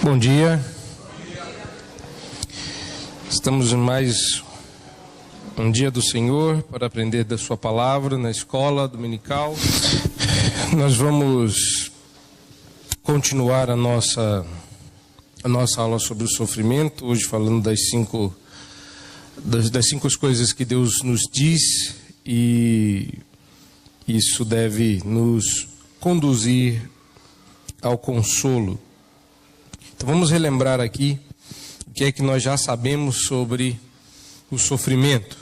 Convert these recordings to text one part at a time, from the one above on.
Bom dia. Estamos em mais um dia do Senhor para aprender da sua palavra na escola dominical. Nós vamos continuar a nossa aula sobre o sofrimento, hoje falando das cinco coisas que Deus nos diz, e isso deve nos conduzir ao consolo. Então vamos relembrar aqui o que é que nós já sabemos sobre o sofrimento.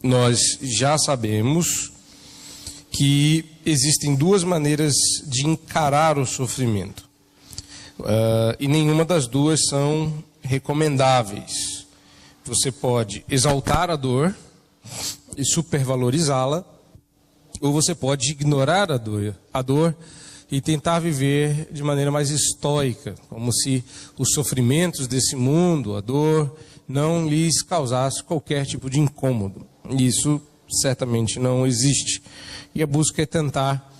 Nós já sabemos que existem duas maneiras de encarar o sofrimento. E nenhuma das duas são recomendáveis. Você pode exaltar a dor e supervalorizá-la, ou você pode ignorar a dor e tentar viver de maneira mais estoica, como se os sofrimentos desse mundo, a dor, não lhes causasse qualquer tipo de incômodo. Isso certamente não existe. E a busca é tentar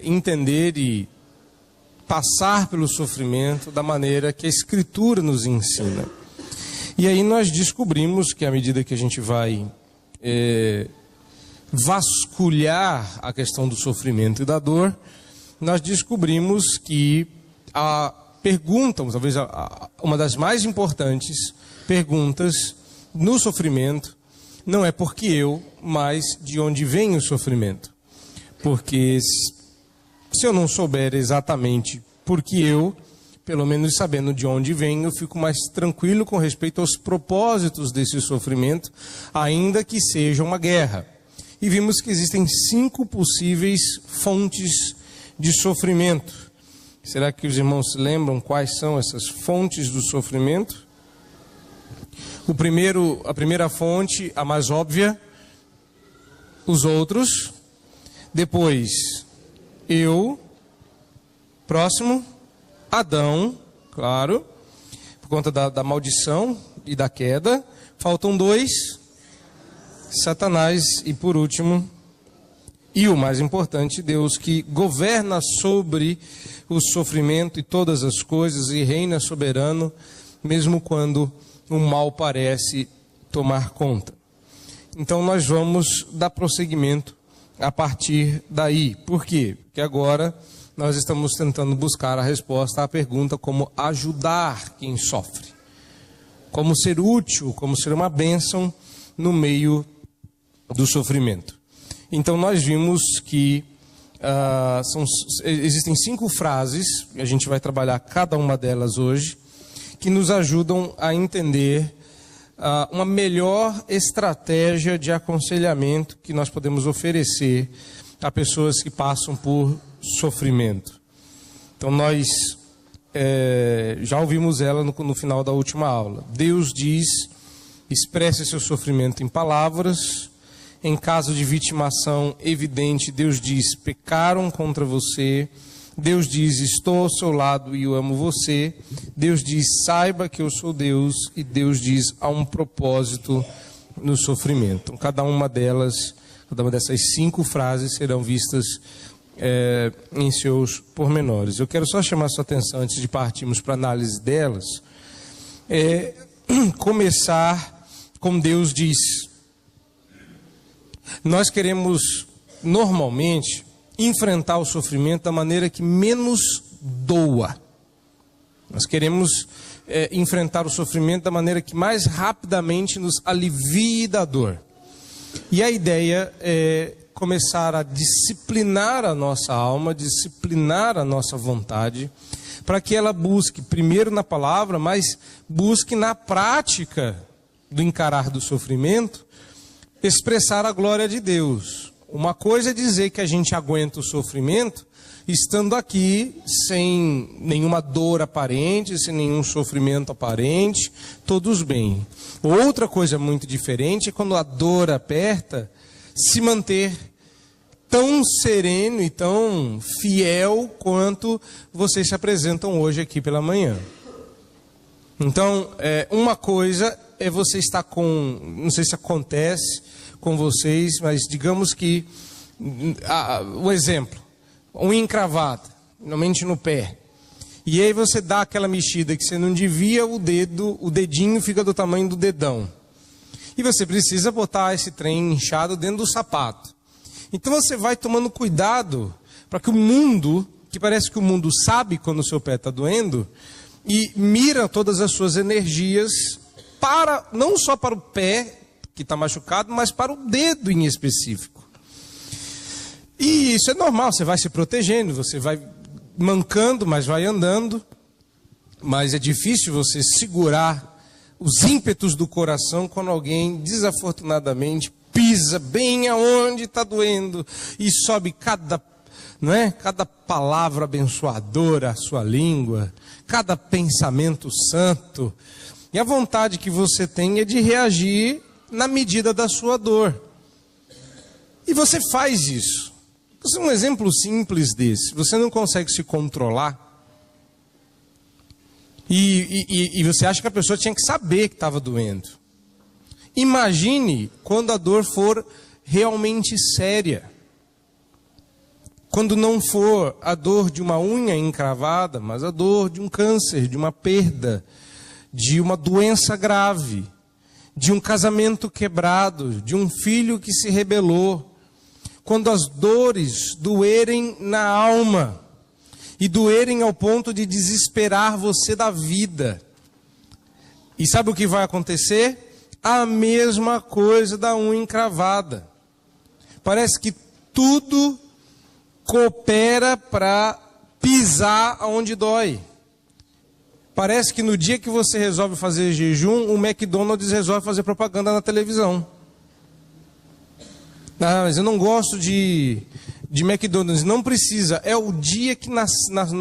entender e passar pelo sofrimento da maneira que a Escritura nos ensina. E aí nós descobrimos que à medida que a gente vai vasculhar a questão do sofrimento e da dor, nós descobrimos que a pergunta, talvez uma das mais importantes perguntas no sofrimento, não é por que eu, mas de onde vem o sofrimento. Porque se eu não souber exatamente por que eu, pelo menos sabendo de onde vem, eu fico mais tranquilo com respeito aos propósitos desse sofrimento, ainda que seja uma guerra. E vimos que existem 5 possíveis fontes de sofrimento. Será que os irmãos se lembram quais são essas fontes do sofrimento? A primeira fonte, a mais óbvia, os outros. Depois, eu. Próximo, Adão, claro, por conta da maldição e da queda. Faltam 2, Satanás. E por último, e o mais importante, Deus, que governa sobre o sofrimento e todas as coisas e reina soberano, mesmo quando o mal parece tomar conta. Então nós vamos dar prosseguimento a partir daí. Por quê? Porque agora nós estamos tentando buscar a resposta à pergunta como ajudar quem sofre. Como ser útil, como ser uma bênção no meio do sofrimento. Então nós vimos que existem 5 frases, e a gente vai trabalhar cada uma delas hoje, que nos ajudam a entender uma melhor estratégia de aconselhamento que nós podemos oferecer a pessoas que passam por sofrimento. Então nós já ouvimos ela no final da última aula. Deus diz: expresse seu sofrimento em palavras. Em caso de vitimação evidente, Deus diz: pecaram contra você. Deus diz: estou ao seu lado e eu amo você. Deus diz: saiba que eu sou Deus. E Deus diz: há um propósito no sofrimento. Cada uma dessas 5 frases serão vistas em seus pormenores. Eu quero só chamar sua atenção, antes de partirmos para a análise delas, começar com Deus diz. Nós queremos, normalmente, enfrentar o sofrimento da maneira que menos doa. Nós queremos enfrentar o sofrimento da maneira que mais rapidamente nos alivie da dor. E a ideia é começar a disciplinar a nossa alma, disciplinar a nossa vontade, para que ela busque, primeiro na palavra, mas busque na prática do encarar do sofrimento, expressar a glória de Deus. Uma coisa é dizer que a gente aguenta o sofrimento estando aqui sem nenhuma dor aparente, sem nenhum sofrimento aparente, todos bem. Outra coisa muito diferente é quando a dor aperta, se manter tão sereno e tão fiel quanto vocês se apresentam hoje aqui pela manhã. Então, uma coisa é você estar com, não sei se acontece com vocês, mas digamos que, o exemplo, unha encravada, normalmente no pé. E aí você dá aquela mexida que você não devia, o dedinho fica do tamanho do dedão. E você precisa botar esse trem inchado dentro do sapato. Então você vai tomando cuidado para que o mundo, que parece que o mundo sabe quando o seu pé está doendo, e mira todas as suas energias para, não só para o pé que está machucado, mas para o dedo em específico. E isso é normal, você vai se protegendo, você vai mancando, mas vai andando. Mas é difícil você segurar os ímpetos do coração quando alguém desafortunadamente pisa bem aonde está doendo e sobe cada palavra abençoadora à sua língua, cada pensamento santo. E a vontade que você tem é de reagir na medida da sua dor. E você faz isso. Isso é um exemplo simples desse. Você não consegue se controlar. E você acha que a pessoa tinha que saber que estava doendo. Imagine quando a dor for realmente séria. Quando não for a dor de uma unha encravada, mas a dor de um câncer, de uma perda, de uma doença grave, de um casamento quebrado, de um filho que se rebelou. Quando as dores doerem na alma e doerem ao ponto de desesperar você da vida. E sabe o que vai acontecer? A mesma coisa da unha encravada. Parece que tudo coopera para pisar onde dói. Parece que no dia que você resolve fazer jejum, o McDonald's resolve fazer propaganda na televisão. Ah, mas eu não gosto de McDonald's. Não precisa. É o dia que na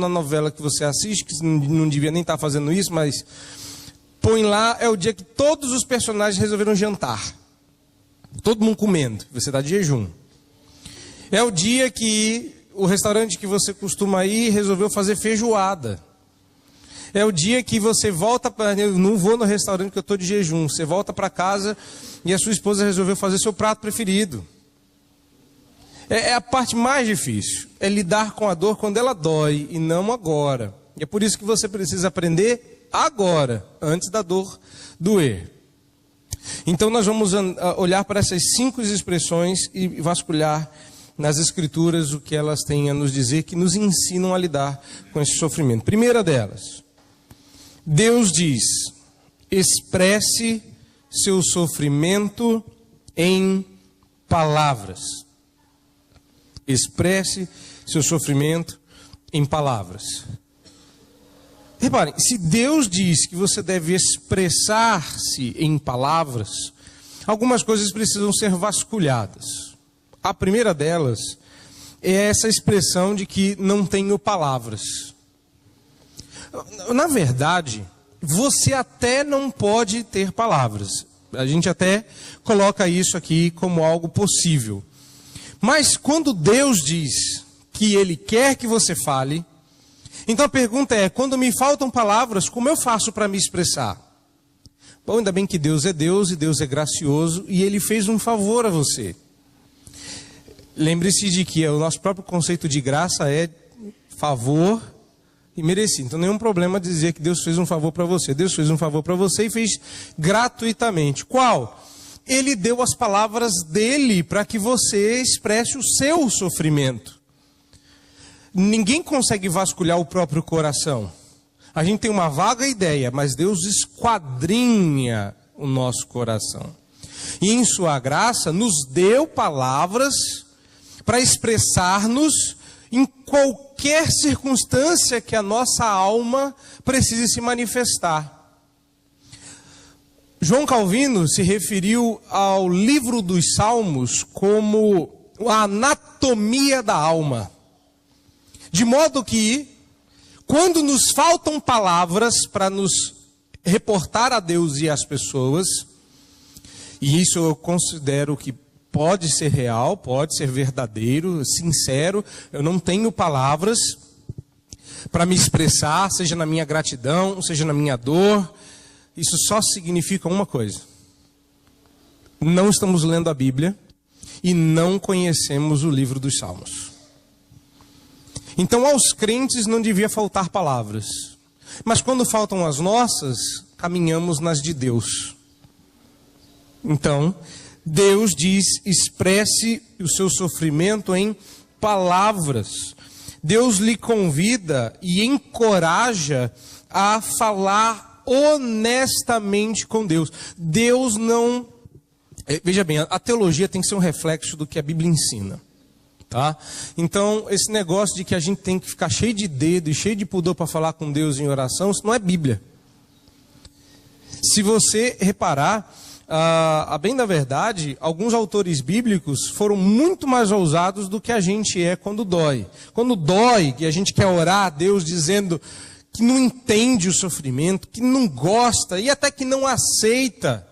novela que você assiste, que não devia nem estar fazendo isso, mas põe lá, é o dia que todos os personagens resolveram jantar. Todo mundo comendo. Você está de jejum. É o dia que o restaurante que você costuma ir resolveu fazer feijoada. É o dia que você volta para... Eu não vou no restaurante porque eu estou de jejum. Você volta para casa e a sua esposa resolveu fazer seu prato preferido. É a parte mais difícil. É lidar com a dor quando ela dói e não agora. E é por isso que você precisa aprender agora, antes da dor doer. Então nós vamos olhar para essas 5 expressões e vasculhar nas Escrituras o que elas têm a nos dizer, que nos ensinam a lidar com esse sofrimento. Primeira delas, Deus diz: expresse seu sofrimento em palavras. Expresse seu sofrimento em palavras. Reparem, se Deus diz que você deve expressar-se em palavras, algumas coisas precisam ser vasculhadas. A primeira delas é essa expressão de que não tenho palavras. Na verdade, você até não pode ter palavras. A gente até coloca isso aqui como algo possível. Mas quando Deus diz que Ele quer que você fale, então a pergunta é: quando me faltam palavras, como eu faço para me expressar? Bom, ainda bem que Deus é Deus e Deus é gracioso e Ele fez um favor a você. Lembre-se de que o nosso próprio conceito de graça é favor e merecido. Então nenhum problema dizer que Deus fez um favor para você. Deus fez um favor para você e fez gratuitamente. Qual? Ele deu as palavras dele para que você expresse o seu sofrimento. Ninguém consegue vasculhar o próprio coração. A gente tem uma vaga ideia, mas Deus esquadrinha o nosso coração. E em sua graça nos deu palavras para expressar-nos em qualquer circunstância que a nossa alma precise se manifestar. João Calvino se referiu ao livro dos Salmos como a anatomia da alma. De modo que, quando nos faltam palavras para nos reportar a Deus e às pessoas, e isso eu considero que pode ser real, pode ser verdadeiro, sincero, eu não tenho palavras para me expressar, seja na minha gratidão, seja na minha dor. Isso só significa uma coisa: não estamos lendo a Bíblia e não conhecemos o livro dos Salmos. Então, aos crentes não devia faltar palavras. Mas quando faltam as nossas, caminhamos nas de Deus. Então, Deus diz, expresse o seu sofrimento em palavras. Deus lhe convida e encoraja a falar honestamente com Deus. Deus não... Veja bem, a teologia tem que ser um reflexo do que a Bíblia ensina. Tá? Então, esse negócio de que a gente tem que ficar cheio de dedo e cheio de pudor para falar com Deus em oração, isso não é Bíblia. Se você reparar, a bem da verdade, alguns autores bíblicos foram muito mais ousados do que a gente é quando dói. Quando dói, que a gente quer orar a Deus dizendo que não entende o sofrimento, que não gosta e até que não aceita.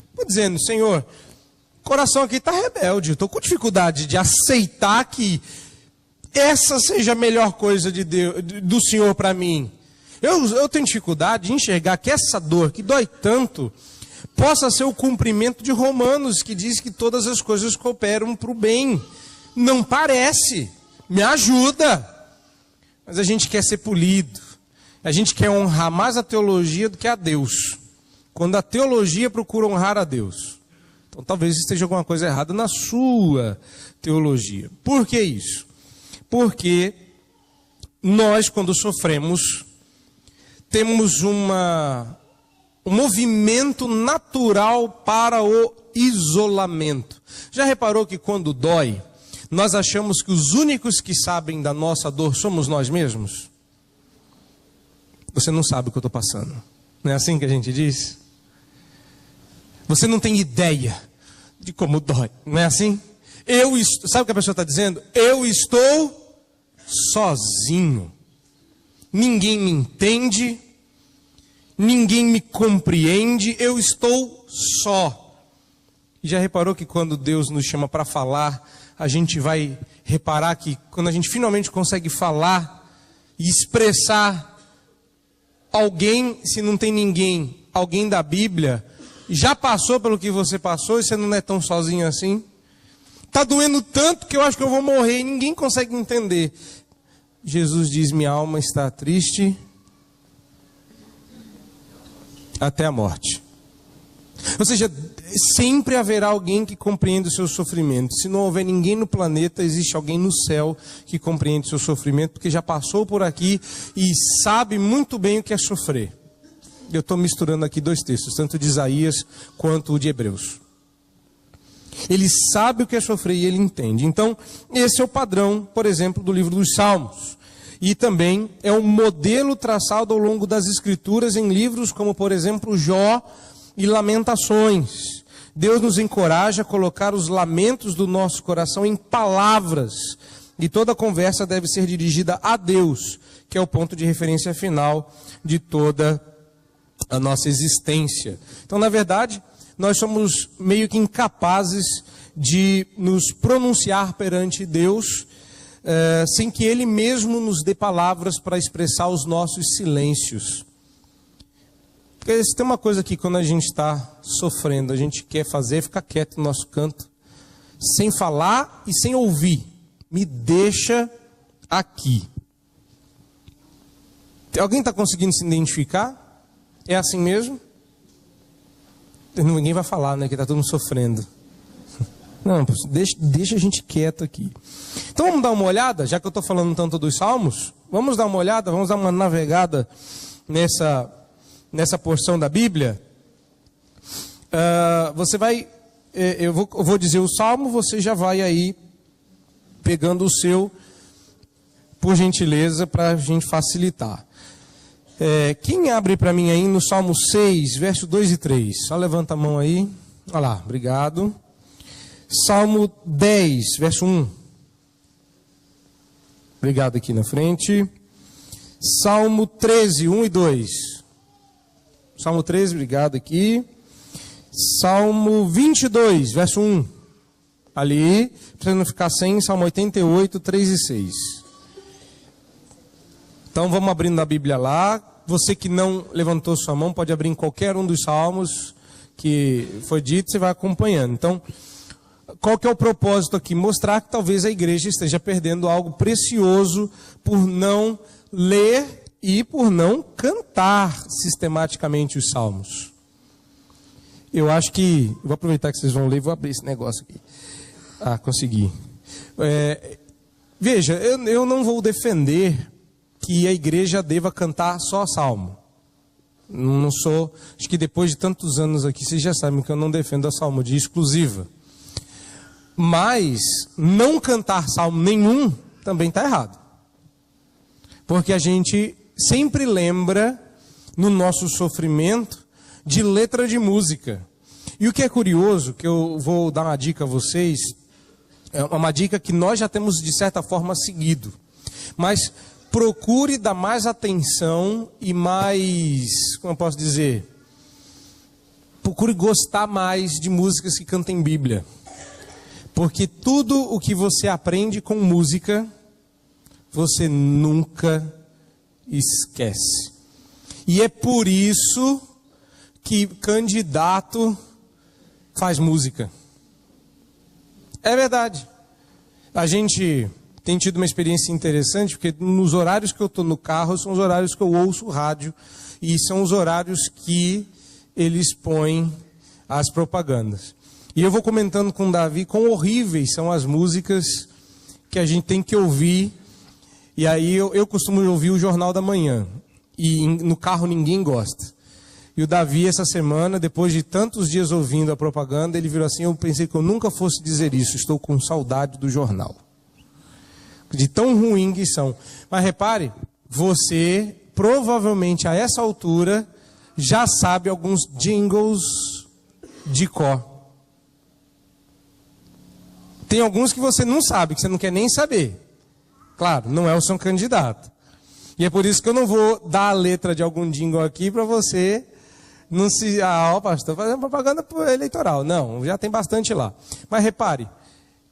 Estou dizendo, Senhor, o coração aqui está rebelde, estou com dificuldade de aceitar que essa seja a melhor coisa de Deus, do Senhor para mim. Eu tenho dificuldade de enxergar que essa dor que dói tanto possa ser o cumprimento de Romanos, que diz que todas as coisas cooperam para o bem. Não parece, me ajuda. Mas a gente quer ser polido, a gente quer honrar mais a teologia do que a Deus. Quando a teologia procura honrar a Deus. Então talvez esteja alguma coisa errada na sua teologia. Por que isso? Porque nós, quando sofremos, temos um movimento natural para o isolamento. Já reparou que quando dói, nós achamos que os únicos que sabem da nossa dor somos nós mesmos? Você não sabe o que eu estou passando. Não é assim que a gente diz? Você não tem ideia de como dói. Não é assim? Sabe o que a pessoa está dizendo? Eu estou sozinho. Ninguém me entende. Ninguém me compreende. Eu estou só. E já reparou que quando Deus nos chama para falar, a gente vai reparar que quando a gente finalmente consegue falar e expressar alguém, se não tem ninguém, alguém da Bíblia, já passou pelo que você passou e você não é tão sozinho assim? Está doendo tanto que eu acho que eu vou morrer e ninguém consegue entender. Jesus diz, minha alma está triste até a morte. Ou seja, sempre haverá alguém que compreenda o seu sofrimento. Se não houver ninguém no planeta, existe alguém no céu que compreende o seu sofrimento, porque já passou por aqui e sabe muito bem o que é sofrer. Eu estou misturando aqui dois textos, tanto de Isaías quanto o de Hebreus. Ele sabe o que é sofrer e ele entende. Então, esse é o padrão, por exemplo, do livro dos Salmos. E também é um modelo traçado ao longo das Escrituras em livros como, por exemplo, Jó e Lamentações. Deus nos encoraja a colocar os lamentos do nosso coração em palavras. E toda conversa deve ser dirigida a Deus, que é o ponto de referência final de toda a nossa existência. Então, na verdade, nós somos meio que incapazes de nos pronunciar perante Deus, sem que Ele mesmo nos dê palavras para expressar os nossos silêncios. Porque se tem uma coisa que quando a gente está sofrendo, a gente quer fazer, ficar quieto no nosso canto, sem falar e sem ouvir. Me deixa aqui. Alguém está conseguindo se identificar? É assim mesmo? Ninguém vai falar, né? Que está todo mundo sofrendo. Não, deixa a gente quieto aqui. Então vamos dar uma olhada, já que eu estou falando tanto dos Salmos, vamos dar uma olhada, vamos dar uma navegada nessa porção da Bíblia. Você vai, eu vou dizer o Salmo, você já vai aí pegando o seu, por gentileza, para a gente facilitar. Quem abre para mim aí no Salmo 6, verso 2 e 3? Só levanta a mão aí. Olha lá, obrigado. Salmo 10, verso 1. Obrigado aqui na frente. Salmo 13, 1 e 2. Salmo 13, obrigado aqui. Salmo 22, verso 1. Ali, para não ficar sem, Salmo 88, 3 e 6. Então vamos abrindo na Bíblia lá. Você que não levantou sua mão, pode abrir em qualquer um dos salmos que foi dito, você vai acompanhando. Então, qual que é o propósito aqui? Mostrar que talvez a igreja esteja perdendo algo precioso por não ler e por não cantar sistematicamente os salmos. Eu acho que... Vou aproveitar que vocês vão ler e vou abrir esse negócio aqui. Consegui. Veja, eu não vou defender que a igreja deva cantar só salmo. Não sou... Acho que depois de tantos anos aqui, vocês já sabem que eu não defendo a salmodia exclusiva. Mas não cantar salmo nenhum também está errado. Porque a gente sempre lembra, no nosso sofrimento, de letra de música. E o que é curioso, que eu vou dar uma dica a vocês, é uma dica que nós já temos de certa forma seguido. Mas procure dar mais atenção e mais, como eu posso dizer, procure gostar mais de músicas que cantem Bíblia. Porque tudo o que você aprende com música, você nunca esquece. E é por isso que candidato faz música. É verdade. A gente tem tido uma experiência interessante, porque nos horários que eu estou no carro, são os horários que eu ouço rádio, e são os horários que eles põem as propagandas. E eu vou comentando com o Davi quão horríveis são as músicas que a gente tem que ouvir. E aí eu costumo ouvir o Jornal da Manhã, e no carro ninguém gosta. E o Davi, essa semana, depois de tantos dias ouvindo a propaganda, ele virou assim: eu pensei que eu nunca fosse dizer isso, estou com saudade do jornal. De tão ruim que são. Mas repare, você provavelmente a essa altura já sabe alguns jingles de cor. Tem alguns que você não sabe, que você não quer nem saber. Claro, não é o seu candidato. E é por isso que eu não vou dar a letra de algum jingle aqui para você não se... pastor, fazendo propaganda eleitoral. Não, já tem bastante lá. Mas repare,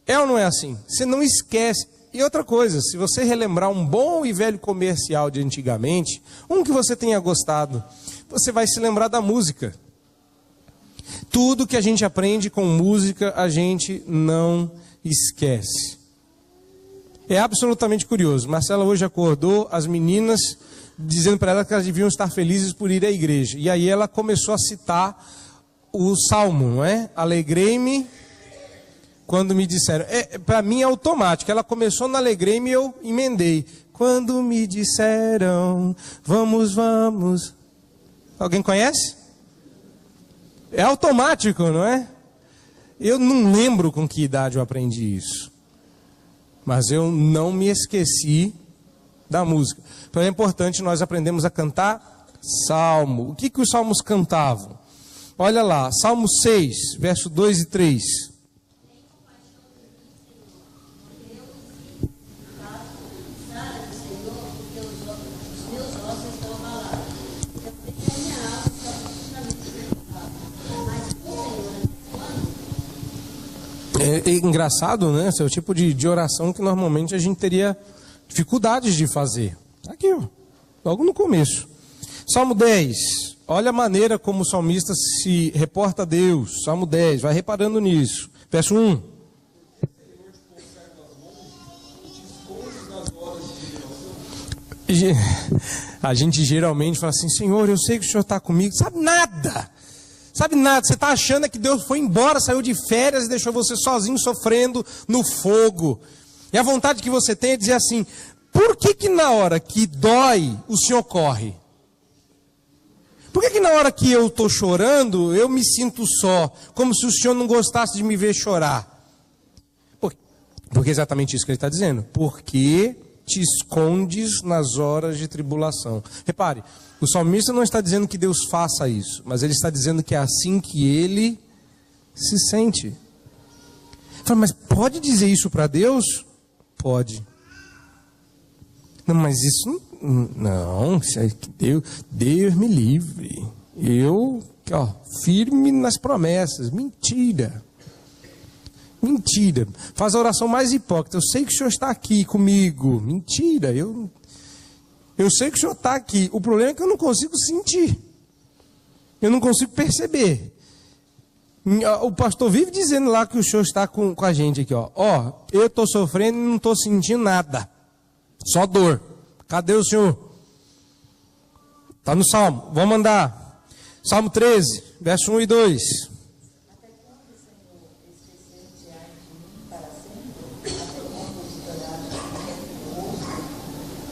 é ou não é assim? Você não esquece. E outra coisa, se você relembrar um bom e velho comercial de antigamente, um que você tenha gostado, você vai se lembrar da música. Tudo que a gente aprende com música, a gente não esquece. É absolutamente curioso. Marcela hoje acordou as meninas dizendo para ela que elas deviam estar felizes por ir à igreja. E aí ela começou a citar o Salmo, não é? Alegrei-me quando me disseram. Para mim é automático. Ela começou no alegrei-me e eu emendei. Quando me disseram, vamos, vamos. Alguém conhece? É automático, não é? Eu não lembro com que idade eu aprendi isso. Mas eu não me esqueci da música. Então é importante nós aprendemos a cantar salmo. O que os salmos cantavam? Olha lá, Salmo 6, verso 2 e 3. É engraçado, né? Esse é o tipo de oração que normalmente a gente teria dificuldades de fazer. Aqui, ó, logo no começo. Salmo 10. Olha a maneira como o salmista se reporta a Deus. Salmo 10, vai reparando nisso. Verso 1. A gente geralmente fala assim: Senhor, eu sei que o Senhor está comigo. Sabe nada. Sabe nada, você está achando que Deus foi embora, saiu de férias e deixou você sozinho sofrendo no fogo. E a vontade que você tem é dizer assim: por que na hora que dói, o Senhor corre? Por que na hora que eu estou chorando, eu me sinto só, como se o Senhor não gostasse de me ver chorar? Porque é exatamente isso que ele está dizendo. Porque te escondes nas horas de tribulação. Repare, o salmista não está dizendo que Deus faça isso, mas ele está dizendo que é assim que ele se sente. Fala, mas pode dizer isso para Deus? Pode. Não, mas isso não, Deus me livre. Eu, firme nas promessas. Mentira. Mentira. Faz a oração mais hipócrita. Eu sei que o Senhor está aqui comigo. Mentira. Eu sei que o Senhor está aqui. O problema é que eu não consigo sentir. Eu não consigo perceber. O pastor vive dizendo lá que o Senhor está com a gente aqui, ó. Ó, eu estou sofrendo e não estou sentindo nada. Só dor. Cadê o Senhor? Está no Salmo. Vamos andar. Salmo 13, verso 1 e 2. Até quando, Senhor, esquecer-te-ás de mim para sempre? Até quando estarás religioso?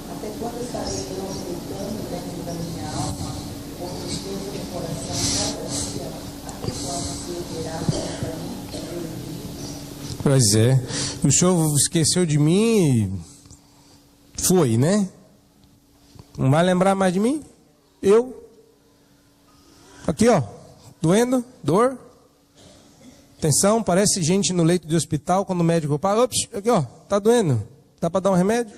Até quando estarei eu aceitando dentro da minha alma, por tristeza do coração cada dia? Até quando se verá contra mim? Pois é. O Senhor esqueceu de mim e foi, né? Não vai lembrar mais de mim? Eu. Aqui, ó. Doendo, dor. Tensão, parece gente no leito de hospital, quando o médico fala, ops, aqui, ó, tá doendo. Dá para dar um remédio?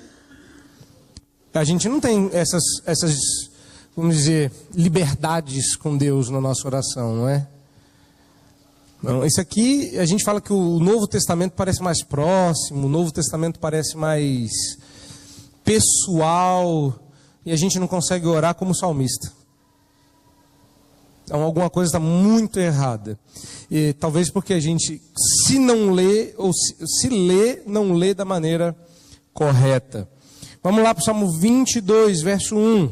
A gente não tem essas, vamos dizer, liberdades com Deus na nossa oração, não é? Não, isso aqui, a gente fala que o Novo Testamento parece mais próximo, o Novo Testamento parece mais pessoal, e a gente não consegue orar como salmista. Então, alguma coisa está muito errada. E talvez porque a gente, se não lê, ou se lê, não lê da maneira correta. Vamos lá para o Salmo 22, verso 1.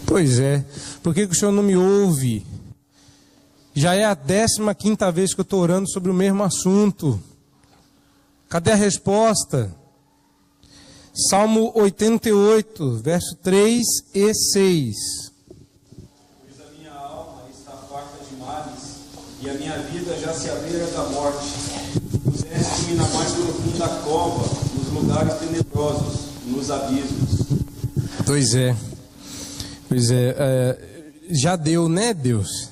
Pois é, por que o Senhor não me ouve? Já é a 15ª vez que eu estou orando sobre o mesmo assunto. Cadê a resposta? Salmo 88, verso 3 e 6. Pois a minha alma está farta de males, e a minha vida já se à beira da morte. Puseste-me na mais profunda cova, nos lugares tenebrosos, nos abismos. Pois é. Já deu, né, Deus?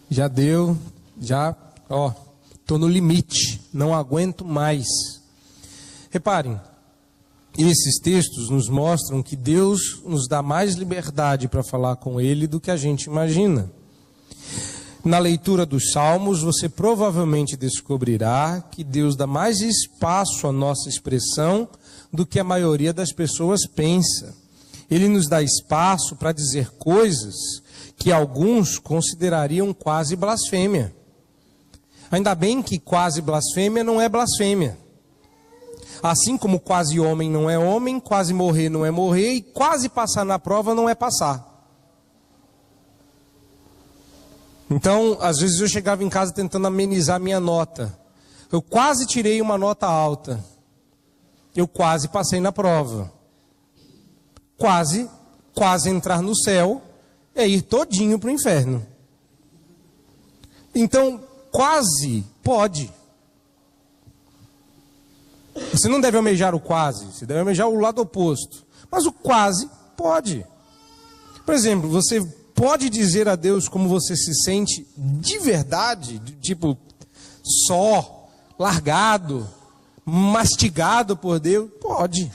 Já deu, estou no limite, não aguento mais. Reparem, esses textos nos mostram que Deus nos dá mais liberdade para falar com Ele do que a gente imagina. Na leitura dos Salmos, você provavelmente descobrirá que Deus dá mais espaço à nossa expressão do que a maioria das pessoas pensa. Ele nos dá espaço para dizer coisas que alguns considerariam quase blasfêmia. Ainda bem que quase blasfêmia não é blasfêmia. Assim como quase homem não é homem, quase morrer não é morrer e quase passar na prova não é passar. Então, às vezes eu chegava em casa tentando amenizar minha nota. Eu quase tirei uma nota alta. Eu quase passei na prova. Quase entrar no céu é ir todinho para o inferno. Então, quase pode. Você não deve almejar o quase, você deve almejar o lado oposto. Mas o quase pode. Por exemplo, você pode dizer a Deus como você se sente de verdade, tipo, só, largado, mastigado por Deus? Pode.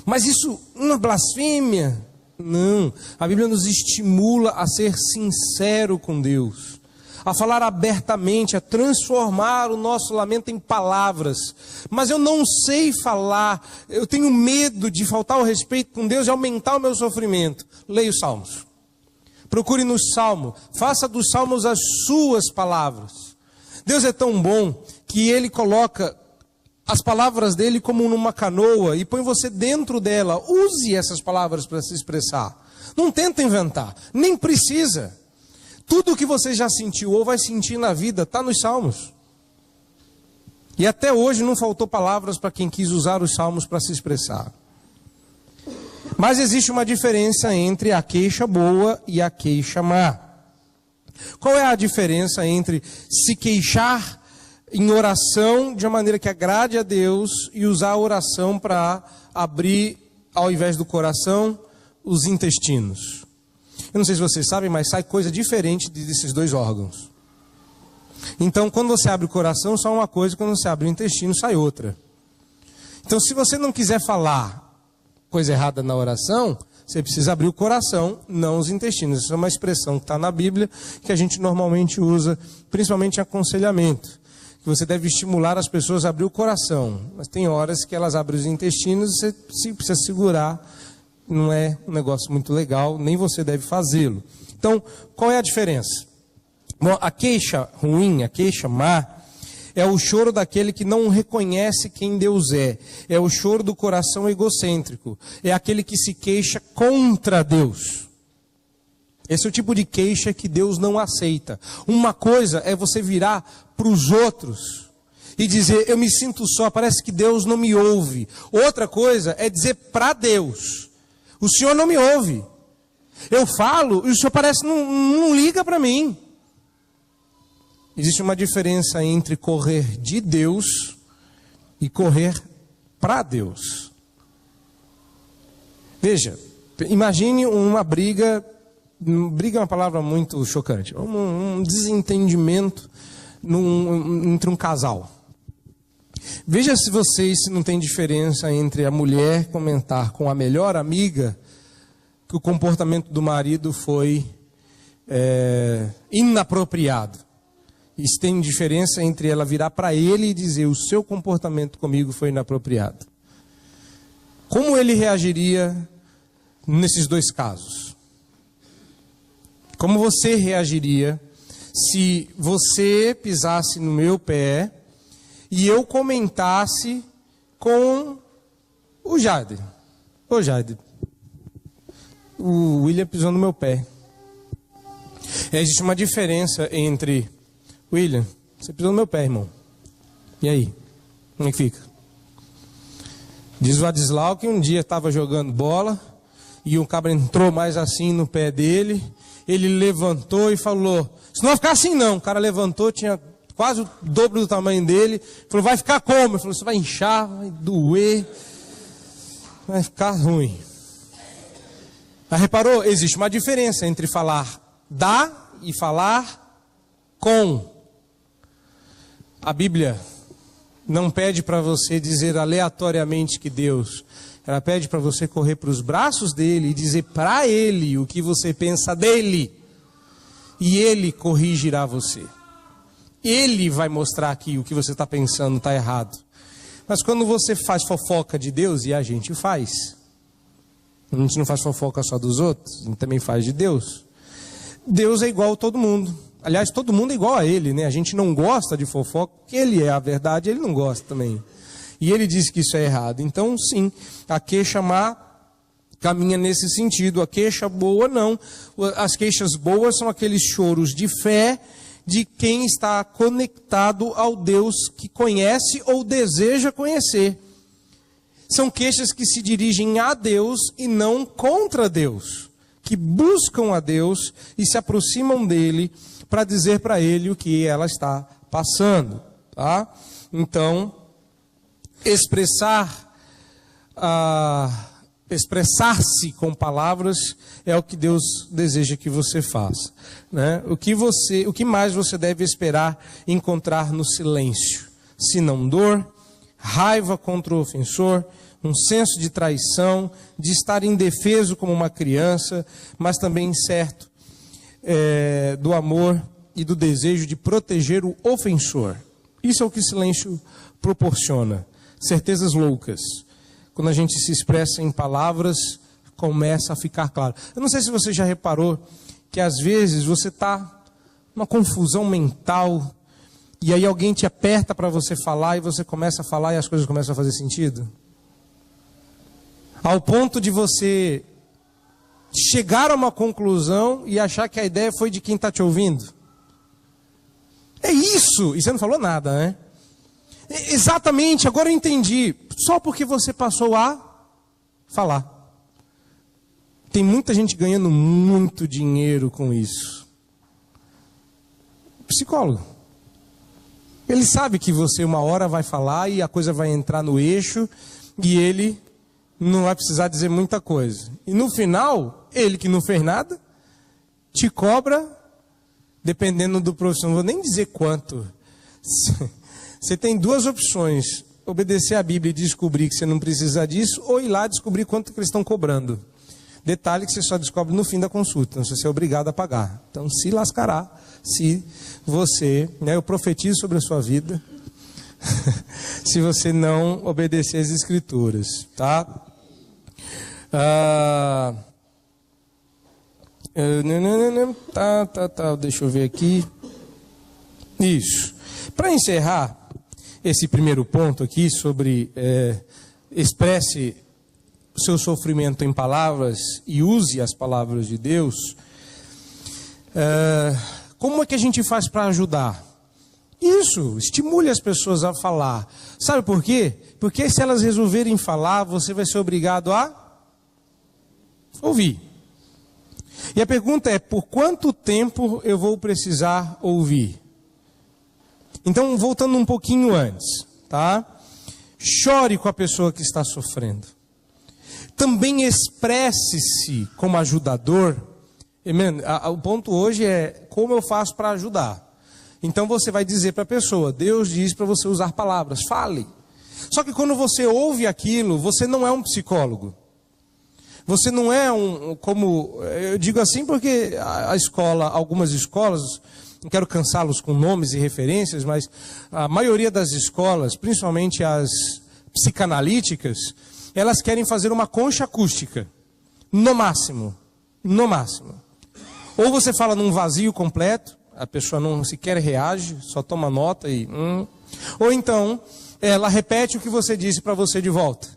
Mas isso não é blasfêmia? Não. A Bíblia nos estimula a ser sincero com Deus, a falar abertamente, a transformar o nosso lamento em palavras. Mas eu não sei falar, eu tenho medo de faltar o respeito com Deus e aumentar o meu sofrimento. Leia os Salmos. Procure no Salmo, faça dos Salmos as suas palavras. Deus é tão bom que Ele coloca as palavras dele como numa canoa e põe você dentro dela. Use essas palavras para se expressar. Não tenta inventar, nem precisa. Tudo o que você já sentiu ou vai sentir na vida está nos Salmos. E até hoje não faltou palavras para quem quis usar os Salmos para se expressar. Mas existe uma diferença entre a queixa boa e a queixa má. Qual é a diferença entre se queixar em oração de uma maneira que agrade a Deus e usar a oração para abrir, ao invés do coração, os intestinos? Eu não sei se vocês sabem, mas sai coisa diferente desses dois órgãos. Então, quando você abre o coração, sai uma coisa, quando você abre o intestino, sai outra. Então, se você não quiser falar coisa errada na oração, você precisa abrir o coração, não os intestinos. Essa é uma expressão que está na Bíblia, que a gente normalmente usa, principalmente em aconselhamento. que você deve estimular as pessoas a abrir o coração. Mas tem horas que elas abrem os intestinos e você precisa segurar. Não é um negócio muito legal, nem você deve fazê-lo. Então, qual é a diferença? Bom, a queixa ruim, a queixa má, é o choro daquele que não reconhece quem Deus é. É o choro do coração egocêntrico. É aquele que se queixa contra Deus. Esse é o tipo de queixa que Deus não aceita. Uma coisa é você virar para os outros e dizer, eu me sinto só, parece que Deus não me ouve. Outra coisa é dizer para Deus, o Senhor não me ouve. Eu falo e o Senhor parece que não liga para mim. Existe uma diferença entre correr de Deus e correr para Deus. Veja, imagine uma briga. Briga é uma palavra muito chocante. Um desentendimento entre um casal. Veja se não tem diferença entre a mulher comentar com a melhor amiga que o comportamento do marido foi inapropriado. E se tem diferença entre ela virar para ele e dizer, o seu comportamento comigo foi inapropriado. Como ele reagiria nesses dois casos? Como você reagiria se você pisasse no meu pé e eu comentasse com o Jader? Ô Jader, o William pisou no meu pé. Existe uma diferença entre... William, você pisou no meu pé, irmão. E aí? Como é que fica? Diz o Adislau que um dia estava jogando bola e o cabra entrou mais assim no pé dele. Ele levantou e falou, se não vai ficar assim não. O cara levantou, tinha quase o dobro do tamanho dele. Falou, vai ficar como? Ele falou, você vai inchar, vai doer, vai ficar ruim. Mas reparou? Existe uma diferença entre falar da e falar com. A Bíblia não pede para você dizer aleatoriamente que Deus... Ela pede para você correr para os braços dele e dizer para ele o que você pensa dele. E ele corrigirá você. Ele vai mostrar que o que você está pensando está errado. Mas quando você faz fofoca de Deus, e a gente faz. A gente não faz fofoca só dos outros, a gente também faz de Deus. Deus é igual a todo mundo. Aliás, todo mundo é igual a ele, né? A gente não gosta de fofoca, porque ele é a verdade, ele não gosta também. E ele diz que isso é errado. Então, sim, a queixa má caminha nesse sentido. A queixa boa, não. As queixas boas são aqueles choros de fé de quem está conectado ao Deus que conhece ou deseja conhecer. São queixas que se dirigem a Deus e não contra Deus. Que buscam a Deus e se aproximam dele para dizer para ele o que ela está passando. Tá? Então... Expressar-se com palavras é o que Deus deseja que você faça, né? O que mais você deve esperar encontrar no silêncio? Se não dor, raiva contra o ofensor, um senso de traição, de estar indefeso como uma criança, mas também certo do amor e do desejo de proteger o ofensor. Isso é o que o silêncio proporciona. Certezas loucas. Quando a gente se expressa em palavras, começa a ficar claro. Eu não sei se você já reparou que às vezes você está numa confusão mental e aí alguém te aperta para você falar e você começa a falar e as coisas começam a fazer sentido. Ao ponto de você chegar a uma conclusão e achar que a ideia foi de quem está te ouvindo. É isso! E você não falou nada, né? Exatamente, agora eu entendi. Só porque você passou a falar. Tem muita gente ganhando muito dinheiro com isso. Psicólogo. Ele sabe que você uma hora vai falar e a coisa vai entrar no eixo e ele não vai precisar dizer muita coisa. E no final, ele que não fez nada, te cobra, dependendo do profissional, não vou nem dizer quanto. Você tem duas opções: obedecer a Bíblia e descobrir que você não precisa disso, ou ir lá descobrir quanto que eles estão cobrando. Detalhe que você só descobre no fim da consulta, então você é obrigado a pagar. Então se lascará se você, eu profetizo sobre a sua vida, se você não obedecer às Escrituras, tá? Deixa eu ver aqui. Isso. Para encerrar esse primeiro ponto aqui sobre expresse o seu sofrimento em palavras e use as palavras de Deus, como é que a gente faz para ajudar? Isso, estimule as pessoas a falar. Sabe por quê? Porque se elas resolverem falar, você vai ser obrigado a ouvir. E a pergunta é, por quanto tempo eu vou precisar ouvir? Então, voltando um pouquinho antes, tá? Chore com a pessoa que está sofrendo. Também expresse-se como ajudador. O ponto hoje é como eu faço para ajudar. Então você vai dizer para a pessoa, Deus diz para você usar palavras, fale. Só que quando você ouve aquilo, você não é um psicólogo. Você não é como, eu digo assim porque a escola, algumas escolas, não quero cansá-los com nomes e referências, mas a maioria das escolas, principalmente as psicanalíticas, elas querem fazer uma concha acústica, no máximo. Ou você fala num vazio completo, a pessoa não sequer reage, só toma nota e... Ou então, ela repete o que você disse para você de volta.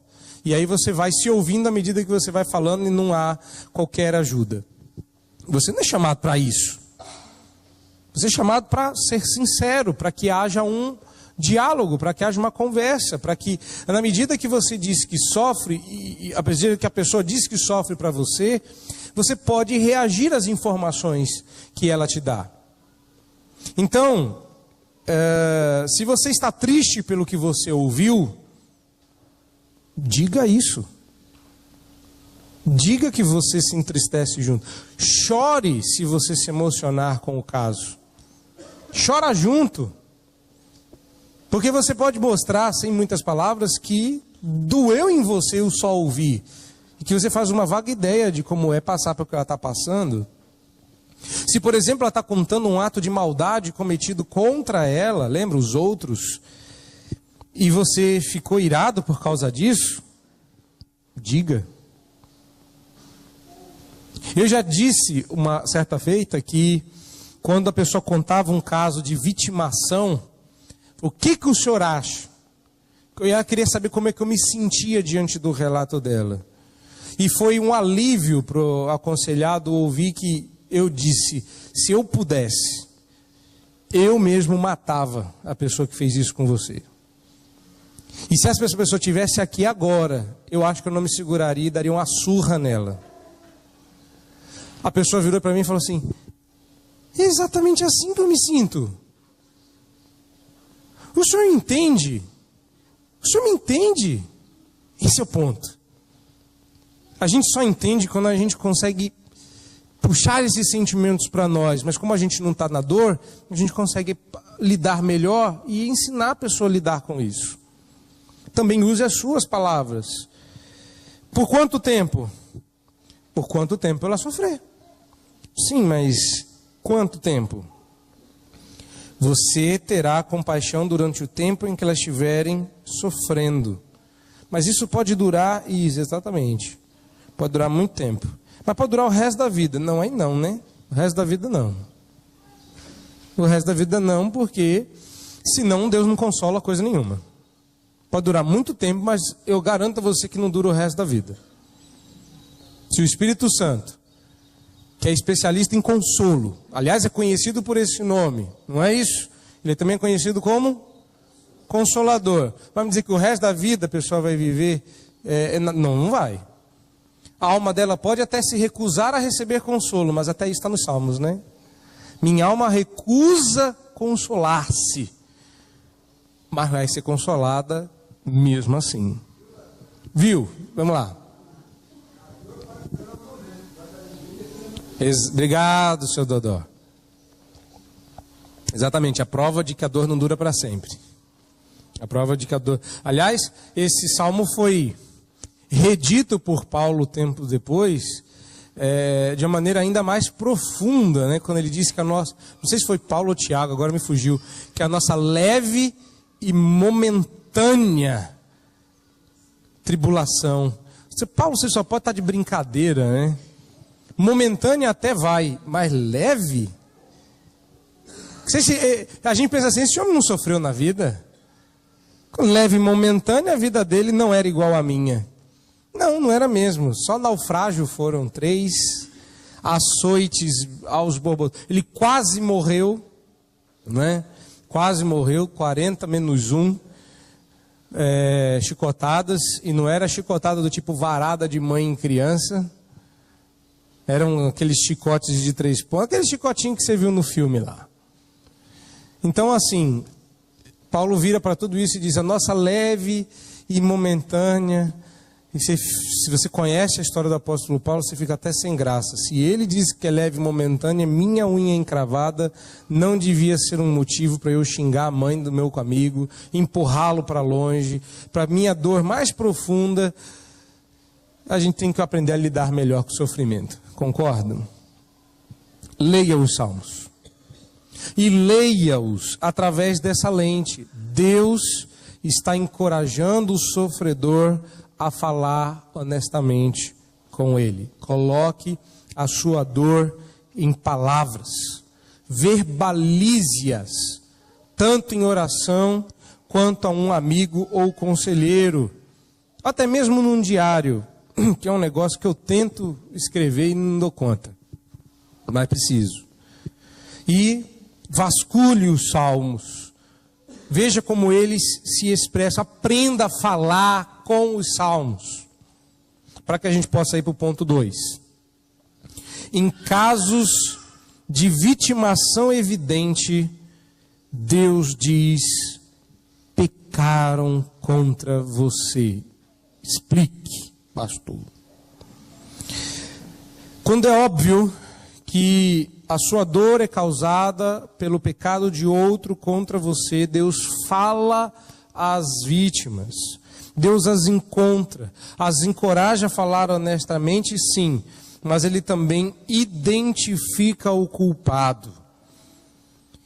E aí você vai se ouvindo à medida que você vai falando e não há qualquer ajuda. Você não é chamado para isso. Você é chamado para ser sincero, para que haja um diálogo, para que haja uma conversa, para que, na medida que você diz que sofre, e a medida que a pessoa diz que sofre para você, você pode reagir às informações que ela te dá. Então, se você está triste pelo que você ouviu, diga isso. Diga que você se entristece junto. Chore se você se emocionar com o caso. Chora junto. Porque você pode mostrar, sem muitas palavras, que doeu em você o só ouvir. E que você faz uma vaga ideia de como é passar pelo que ela está passando. Se, por exemplo, ela está contando um ato de maldade cometido contra ela, lembra os outros, e você ficou irado por causa disso, diga. Eu já disse uma certa feita que quando a pessoa contava um caso de vitimação, o que o senhor acha? Eu queria saber como é que eu me sentia diante do relato dela. E foi um alívio para o aconselhado ouvir que eu disse, se eu pudesse, eu mesmo matava a pessoa que fez isso com você. E se essa pessoa estivesse aqui agora, eu acho que eu não me seguraria e daria uma surra nela. A pessoa virou para mim e falou assim, é exatamente assim que eu me sinto. O senhor entende? O senhor me entende? Esse é o ponto. A gente só entende quando a gente consegue puxar esses sentimentos para nós, mas como a gente não está na dor, a gente consegue lidar melhor e ensinar a pessoa a lidar com isso. Também use as suas palavras. Por quanto tempo? Por quanto tempo ela sofrer? Sim, mas quanto tempo? Você terá compaixão durante o tempo em que elas estiverem sofrendo. Mas isso pode durar, exatamente, pode durar muito tempo. Mas pode durar o resto da vida. Não, aí não, né? O resto da vida não. O resto da vida não, porque senão Deus não consola coisa nenhuma. Pode durar muito tempo, mas eu garanto a você que não dura o resto da vida. Se o Espírito Santo, que é especialista em consolo, aliás é conhecido por esse nome, não é isso? Ele também é conhecido como Consolador. Vai me dizer que o resto da vida a pessoa vai viver? Não vai. A alma dela pode até se recusar a receber consolo, mas até isso está nos Salmos, né? Minha alma recusa consolar-se, mas vai ser consolada mesmo assim. Viu? Vamos lá. Obrigado, seu Dodó. Exatamente, a prova de que a dor não dura para sempre. A prova de que a dor... Aliás, esse salmo foi redito por Paulo tempo depois, de uma maneira ainda mais profunda, né? Quando ele disse que a nossa... Não sei se foi Paulo ou Tiago, agora me fugiu. Que a nossa leve e momentânea tribulação. Paulo, você só pode estar de brincadeira, né? Momentânea até vai, mas leve? A gente pensa assim, esse homem não sofreu na vida? Leve e momentânea, a vida dele não era igual à minha. Não era mesmo. Só naufrágio foram 3 açoites aos borboletas. Ele quase morreu, né? Quase morreu, 40 menos 1 chicotadas. E não era chicotada do tipo varada de mãe em criança. Eram aqueles chicotes de 3 pontos. Aquele chicotinho que você viu no filme lá. Então assim, Paulo vira para tudo isso e diz, a nossa leve e momentânea... E se você conhece a história do apóstolo Paulo, você fica até sem graça. Se ele diz que é leve e momentânea, minha unha encravada não devia ser um motivo para eu xingar a mãe do meu amigo, empurrá-lo para longe. Para minha dor mais profunda, a gente tem que aprender a lidar melhor com o sofrimento. Concordam? Leia os Salmos. E leia-os através dessa lente. Deus está encorajando o sofredor a falar honestamente com ele. Coloque a sua dor em palavras. Verbalize-as, tanto em oração, quanto a um amigo ou conselheiro. Até mesmo num diário, que é um negócio que eu tento escrever e não dou conta. Mas preciso. E vasculhe os salmos. Veja como eles se expressam. Aprenda a falar com os salmos. Para que a gente possa ir para o ponto 2. Em casos de vitimação evidente, Deus diz, pecaram contra você. Explique, pastor. Quando é óbvio que a sua dor é causada pelo pecado de outro contra você, Deus fala às vítimas. Deus as encontra, as encoraja a falar honestamente, sim, mas Ele também identifica o culpado.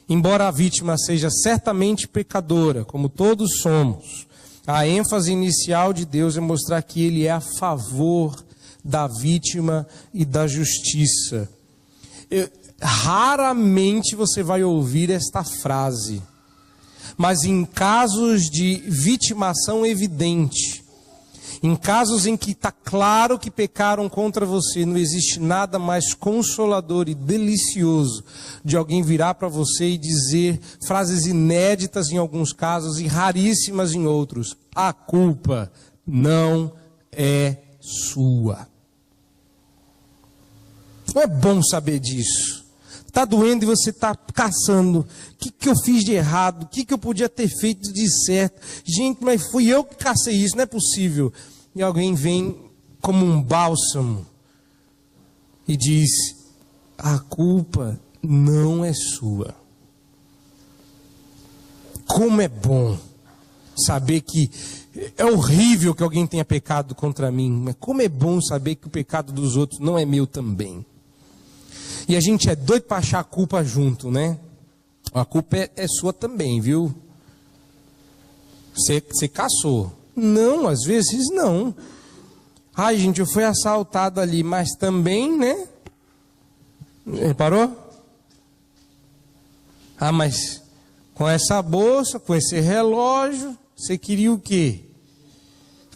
Embora a vítima seja certamente pecadora, como todos somos, a ênfase inicial de Deus é mostrar que Ele é a favor da vítima e da justiça. Raramente você vai ouvir esta frase, mas em casos de vitimação evidente, em casos em que está claro que pecaram contra você, não existe nada mais consolador e delicioso de alguém virar para você e dizer frases inéditas em alguns casos e raríssimas em outros: a culpa não é sua. Não é bom saber disso. Está doendo e você está caçando. O que eu fiz de errado? O que eu podia ter feito de certo? Gente, mas fui eu que cacei isso, não é possível. E alguém vem como um bálsamo e diz, a culpa não é sua. Como é bom saber que é horrível que alguém tenha pecado contra mim, mas como é bom saber que o pecado dos outros não é meu também. E a gente é doido para achar a culpa junto, né? A culpa é sua também, viu? Você caçou. Não, às vezes não. Ai, gente, eu fui assaltado ali, mas também, né? Reparou? Ah, mas com essa bolsa, com esse relógio, você queria o quê?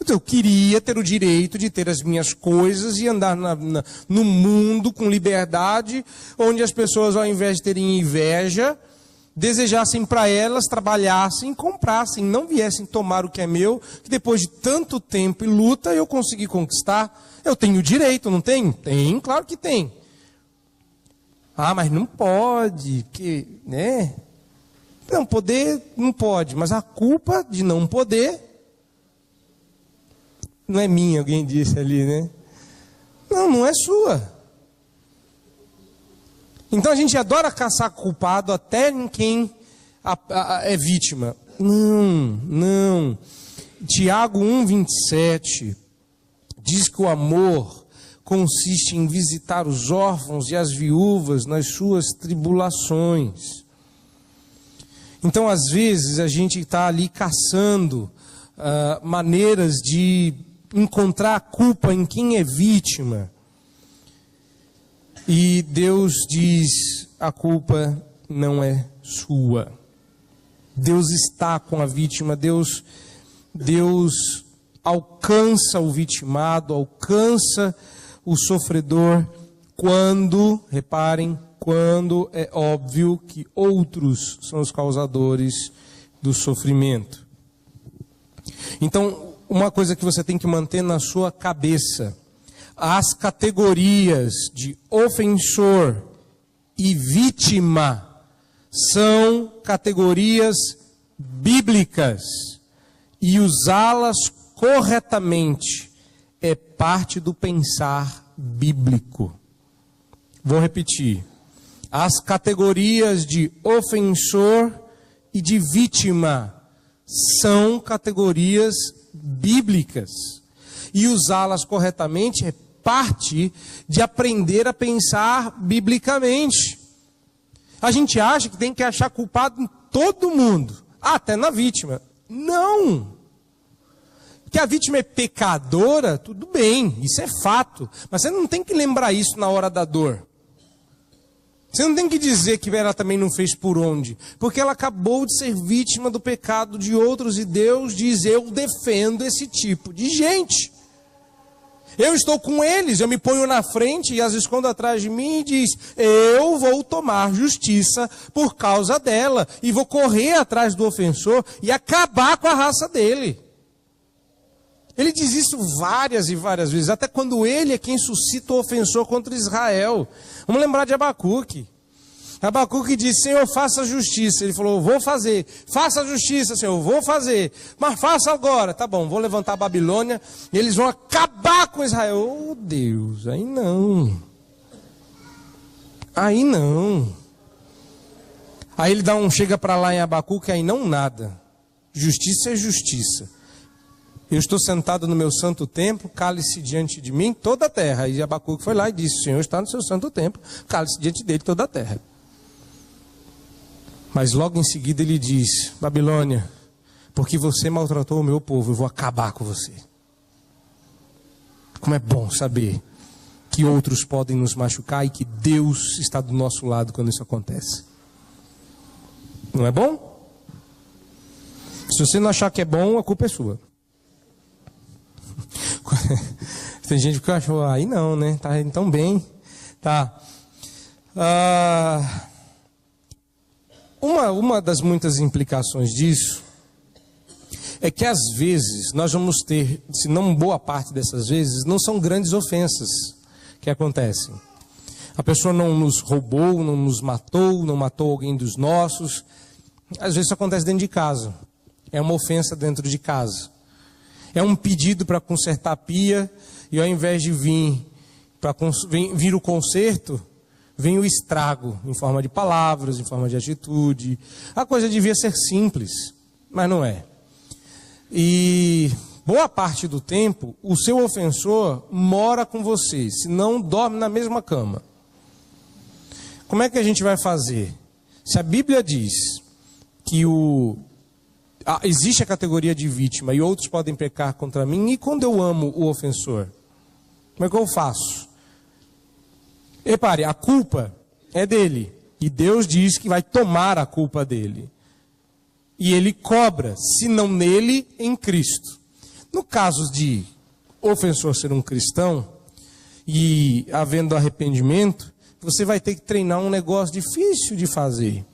Eu queria ter o direito de ter as minhas coisas e andar no mundo com liberdade, onde as pessoas, ao invés de terem inveja, desejassem para elas, trabalhassem, comprassem, não viessem tomar o que é meu, que depois de tanto tempo e luta eu consegui conquistar. Eu tenho direito, não tenho? Tem, claro que tem. Ah, mas não pode, né? Não, poder não pode, mas a culpa de não poder não é minha, alguém disse ali, né? Não é sua. Então a gente adora caçar culpado até em quem é vítima. Não. Tiago 1,27 diz que o amor consiste em visitar os órfãos e as viúvas nas suas tribulações. Então, às vezes, a gente está ali caçando maneiras de encontrar a culpa em quem é vítima. E Deus diz: a culpa não é sua. Deus está com a vítima, Deus alcança o vitimado, alcança o sofredor quando, reparem, quando é óbvio que outros são os causadores do sofrimento. Então, uma coisa que você tem que manter na sua cabeça: as categorias de ofensor e vítima são categorias bíblicas, e usá-las corretamente é parte do pensar bíblico. Vou repetir: as categorias de ofensor e de vítima são categorias bíblicas, e usá-las corretamente é parte de aprender a pensar biblicamente. A gente acha que tem que achar culpado em todo mundo, até na vítima. Não! Que a vítima é pecadora, tudo bem, isso é fato. Mas você não tem que lembrar isso na hora da dor. Você não tem que dizer que ela também não fez por onde. Porque ela acabou de ser vítima do pecado de outros, e Deus diz: eu defendo esse tipo de gente. Eu estou com eles, eu me ponho na frente e as escondo atrás de mim e diz: eu vou tomar justiça por causa dela, e vou correr atrás do ofensor e acabar com a raça dele. Ele diz isso várias e várias vezes, até quando ele é quem suscita o ofensor contra Israel. Vamos lembrar de Abacuque. Abacuque disse: Senhor, faça justiça. Ele falou: vou fazer. Faça justiça, Senhor, vou fazer. Mas faça agora. Tá bom, vou levantar a Babilônia e eles vão acabar com Israel. Oh, Deus, aí não. Aí não. Aí ele chega para lá em Abacuque, aí não nada. Justiça é justiça. Eu estou sentado no meu santo templo, cale-se diante de mim toda a terra. E Abacuque foi lá e disse: o Senhor está no seu santo templo, cale-se diante dele toda a terra. Mas logo em seguida ele diz: Babilônia, porque você maltratou o meu povo, eu vou acabar com você. Como é bom saber que outros podem nos machucar e que Deus está do nosso lado quando isso acontece. Não é bom? Se você não achar que é bom, a culpa é sua. Tem gente que achou: aí não, né? Tá tão bem. Tá. Uma das muitas implicações disso é que às vezes nós vamos ter, se não boa parte dessas vezes, não são grandes ofensas que acontecem. A pessoa não nos roubou, não nos matou, não matou alguém dos nossos. Às vezes isso acontece dentro de casa. É uma ofensa dentro de casa. É um pedido para consertar a pia, e ao invés de vir o conserto, vem o estrago, em forma de palavras, em forma de atitude. A coisa devia ser simples, mas não é. E boa parte do tempo, o seu ofensor mora com você, se não dorme na mesma cama. Como é que a gente vai fazer? Se a Bíblia diz que existe a categoria de vítima e outros podem pecar contra mim, e quando eu amo o ofensor, como é que eu faço? Repare, a culpa é dele, e Deus diz que vai tomar a culpa dele. E ele cobra, se não nele, em Cristo. No caso de ofensor ser um cristão, e havendo arrependimento, você vai ter que treinar um negócio difícil de fazer.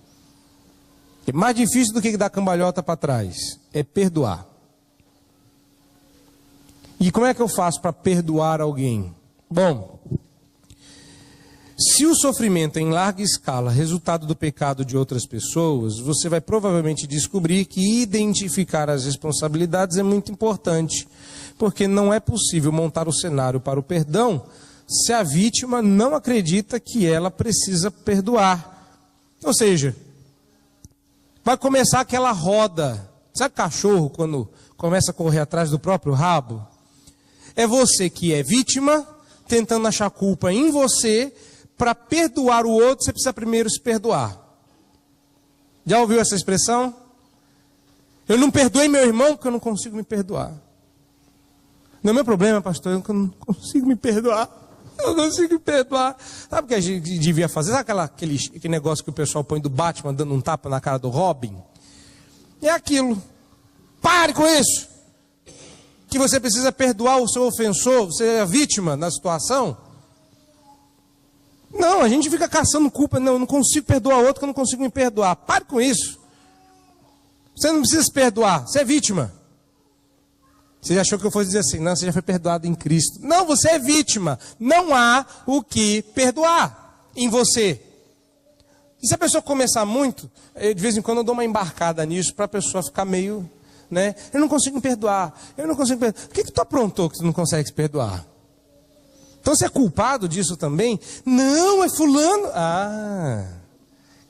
É mais difícil do que dar cambalhota para trás. É perdoar. E como é que eu faço para perdoar alguém? Bom, se o sofrimento é em larga escala resultado do pecado de outras pessoas, você vai provavelmente descobrir que identificar as responsabilidades é muito importante. Porque não é possível montar o cenário para o perdão se a vítima não acredita que ela precisa perdoar. Ou seja, vai começar aquela roda. Sabe cachorro quando começa a correr atrás do próprio rabo? É você que é vítima, tentando achar culpa em você. Para perdoar o outro, você precisa primeiro se perdoar. Já ouviu essa expressão? Eu não perdoei meu irmão porque eu não consigo me perdoar. Não é meu problema, pastor, eu não consigo me perdoar. Eu não consigo me perdoar. Sabe o que a gente devia fazer? Sabe aquele negócio que o pessoal põe do Batman dando um tapa na cara do Robin? É aquilo. Pare com isso. Que você precisa perdoar o seu ofensor, você é a vítima da situação. Não, a gente fica caçando culpa. Não, eu não consigo perdoar outro que eu não consigo me perdoar. Pare com isso. Você não precisa se perdoar, você é vítima. Você achou que eu fosse dizer assim, não, você já foi perdoado em Cristo. Não, você é vítima. Não há o que perdoar em você. E se a pessoa começar muito, de vez em quando eu dou uma embarcada nisso para a pessoa ficar meio, né? Eu não consigo me perdoar, eu não consigo me perdoar. O que tu aprontou que tu não consegue se perdoar? Então você é culpado disso também? Não, é fulano.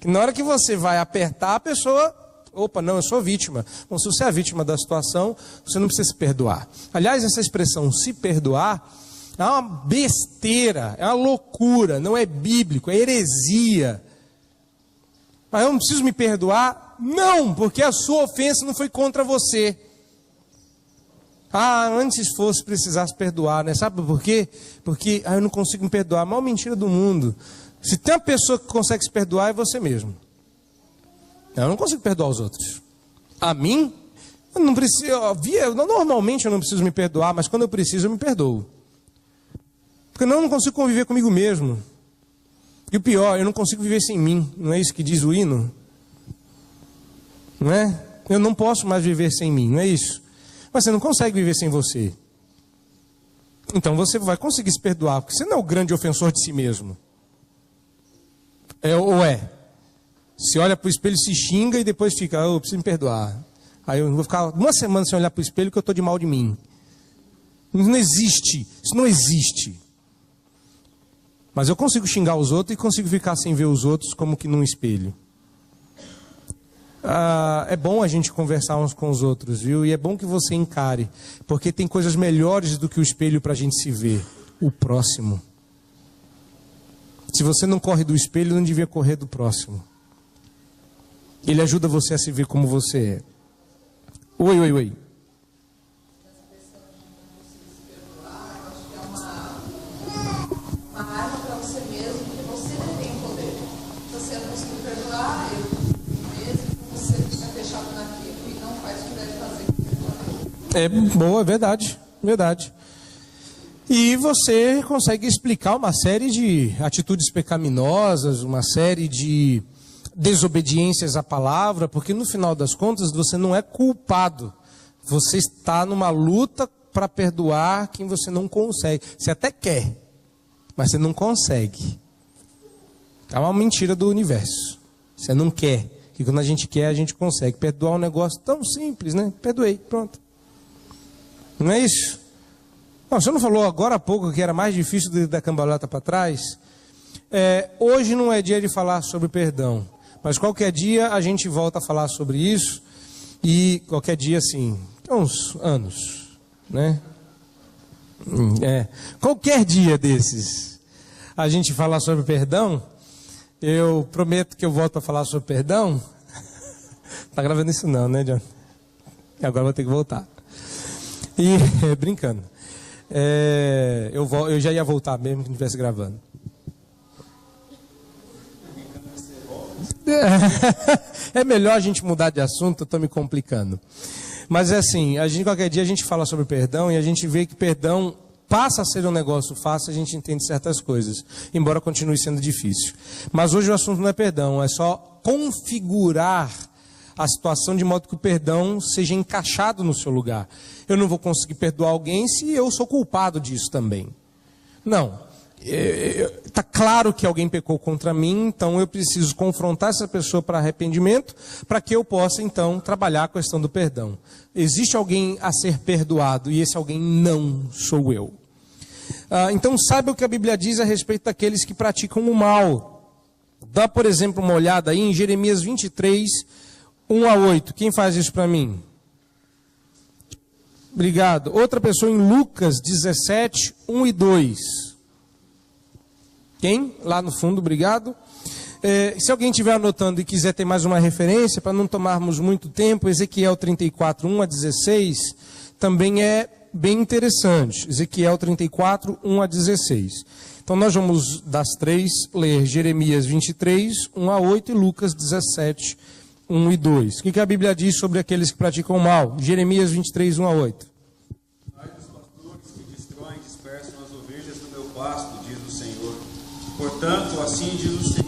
Que na hora que você vai apertar a pessoa... Opa, não, eu sou vítima. Bom, se você é vítima da situação, você não precisa se perdoar. Aliás, essa expressão se perdoar é uma besteira, é uma loucura, não é bíblico, é heresia. Mas eu não preciso me perdoar? Não, porque a sua ofensa não foi contra você. Antes fosse precisasse perdoar, né? Sabe por quê? Porque eu não consigo me perdoar. A maior mentira do mundo. Se tem uma pessoa que consegue se perdoar, é você mesmo. Eu não consigo perdoar os outros. A mim, eu não preciso. Normalmente eu não preciso me perdoar, mas quando eu preciso, eu me perdoo. Porque eu não consigo conviver comigo mesmo. E o pior, eu não consigo viver sem mim. Não é isso que diz o hino? Não é? Eu não posso mais viver sem mim, não é isso? Mas você não consegue viver sem você. Então você vai conseguir se perdoar, porque você não é o grande ofensor de si mesmo. Ou é? Se olha para o espelho, se xinga e depois fica, eu preciso me perdoar. Aí eu vou ficar uma semana sem olhar para o espelho que eu estou de mal de mim. Não existe, isso não existe. Mas eu consigo xingar os outros e consigo ficar sem ver os outros como que num espelho. É bom a gente conversar uns com os outros, viu? E é bom que você encare, porque tem coisas melhores do que o espelho para a gente se ver. O próximo. Se você não corre do espelho, não devia correr do próximo. Ele ajuda você a se ver como você é. Oi. Uma arma para você mesmo, porque você não tem o poder. Se você não conseguir perdoar, você fica fechado naquilo e não faz o que deve fazer. É boa, é verdade. E você consegue explicar uma série de atitudes pecaminosas, uma série de desobediências à palavra, porque no final das contas você não é culpado. Você está numa luta para perdoar quem você não consegue. Você até quer, mas você não consegue. É uma mentira do universo. Você não quer. Que quando a gente quer, a gente consegue. Perdoar um negócio tão simples, né? Perdoei, pronto. Não é isso? Não, você não falou agora há pouco que era mais difícil de dar cambalhota para trás? Hoje não é dia de falar sobre perdão. Mas qualquer dia a gente volta a falar sobre isso. E qualquer dia, assim, uns anos, né? Qualquer dia desses a gente falar sobre perdão. Eu prometo que eu volto a falar sobre perdão. Tá gravando isso não, né, John? Agora vou ter que voltar. E, brincando. Eu já ia voltar mesmo que não estivesse gravando. É melhor a gente mudar de assunto, eu estou me complicando. Mas é assim, qualquer dia a gente fala sobre perdão e a gente vê que perdão passa a ser um negócio fácil, a gente entende certas coisas, embora continue sendo difícil. Mas hoje o assunto não é perdão, é só configurar a situação de modo que o perdão seja encaixado no seu lugar. Eu não vou conseguir perdoar alguém se eu sou culpado disso também. Não. Está claro que alguém pecou contra mim, então eu preciso confrontar essa pessoa para arrependimento, para que eu possa então trabalhar a questão do perdão. Existe alguém a ser perdoado e esse alguém não sou eu. Então saiba o que a Bíblia diz a respeito daqueles que praticam o mal. Dá, por exemplo, uma olhada aí em Jeremias 23, 1-8. Quem faz isso para mim? Obrigado. Outra pessoa em Lucas 17, 1 e 2. Quem? Lá no fundo, obrigado. Se alguém estiver anotando e quiser ter mais uma referência, para não tomarmos muito tempo, Ezequiel 34, 1 a 16, também é bem interessante. Ezequiel 34, 1 a 16. Então nós vamos, das três, ler Jeremias 23, 1 a 8 e Lucas 17, 1 e 2. O que a Bíblia diz sobre aqueles que praticam mal? Jeremias 23, 1 a 8. Ai dos pastores que destroem e dispersam as ovelhas do meu pasto, diz o Senhor. Portanto, assim diz o Senhor.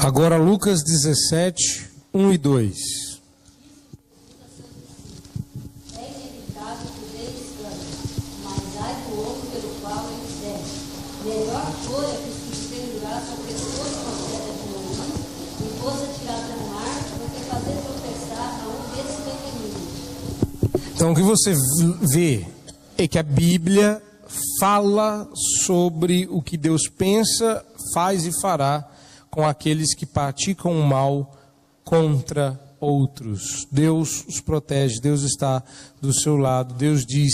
Agora Lucas 17, 1 e 2. É inevitável que dê escândalo, mas ai do homem pelo qual eles devem. Melhor for é que se pendurasse ao pescoço uma pedra de mamão e fosse atirada no mar do que fazer tropeçar a um desses pequeninos. Então o que você vê é que a Bíblia fala sobre o que Deus pensa, faz e fará com aqueles que praticam o mal contra outros. Deus os protege, Deus está do seu lado. Deus diz: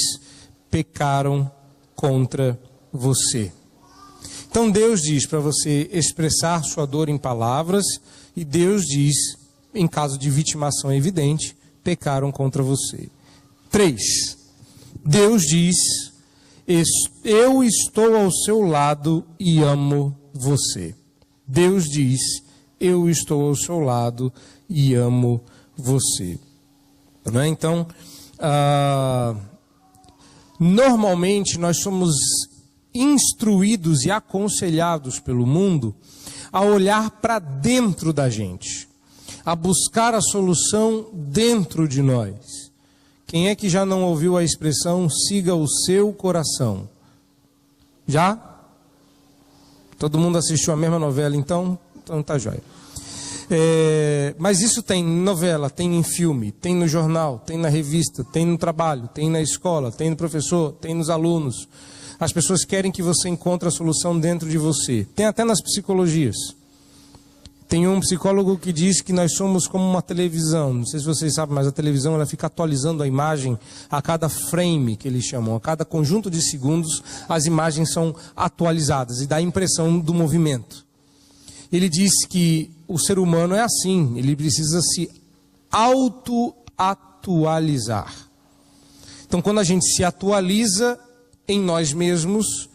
pecaram contra você. Então Deus diz para você expressar sua dor em palavras, e Deus diz, em caso de vitimação evidente, pecaram contra você. 3. Deus diz: eu estou ao seu lado e amo você. Deus diz: eu estou ao seu lado e amo você. Não é? Então, normalmente nós somos instruídos e aconselhados pelo mundo a olhar para dentro da gente, a buscar a solução dentro de nós. Quem é que já não ouviu a expressão siga o seu coração? Já? Todo mundo assistiu a mesma novela, então tá jóia. Mas isso tem em novela, tem em filme, tem no jornal, tem na revista, tem no trabalho, tem na escola, tem no professor, tem nos alunos. As pessoas querem que você encontre a solução dentro de você. Tem até nas psicologias. Tem um psicólogo que diz que nós somos como uma televisão. Não sei se vocês sabem, mas a televisão ela fica atualizando a imagem a cada frame, que eles chamam. A cada conjunto de segundos, as imagens são atualizadas e dá a impressão do movimento. Ele diz que o ser humano é assim, ele precisa se auto-atualizar. Então, quando a gente se atualiza em nós mesmos,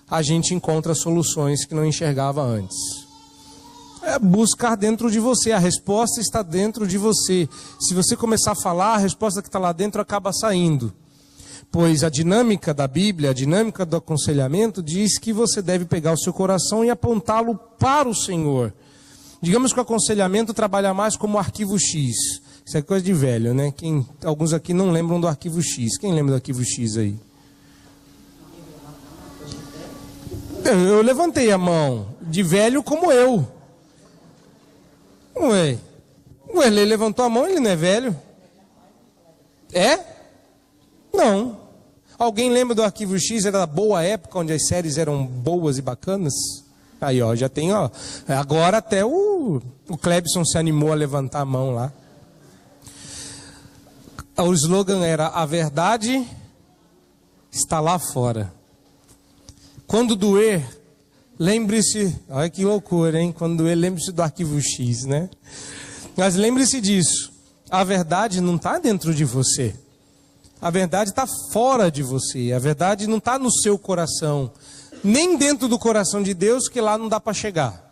a gente encontra soluções que não enxergava antes. É buscar dentro de você, a resposta está dentro de você. Se você começar a falar, a resposta que está lá dentro acaba saindo. Pois a dinâmica da Bíblia, a dinâmica do aconselhamento diz que você deve pegar o seu coração e apontá-lo para o Senhor. Digamos que o aconselhamento trabalha mais como arquivo X. Isso é coisa de velho, né? Alguns aqui não lembram do arquivo X. Quem lembra do arquivo X aí? Eu levantei a mão, de velho como eu. Ué, ele levantou a mão, ele não é velho? É? Não. Alguém lembra do arquivo X? Era da boa época, onde as séries eram boas e bacanas? Aí, ó, já tem, ó. Agora até o Clebson se animou a levantar a mão lá. O slogan era: a verdade está lá fora. Quando doer, lembre-se, olha que loucura, hein? Quando doer, lembre-se do arquivo X, né? Mas lembre-se disso, a verdade não está dentro de você. A verdade está fora de você. A verdade não está no seu coração, nem dentro do coração de Deus, que lá não dá para chegar.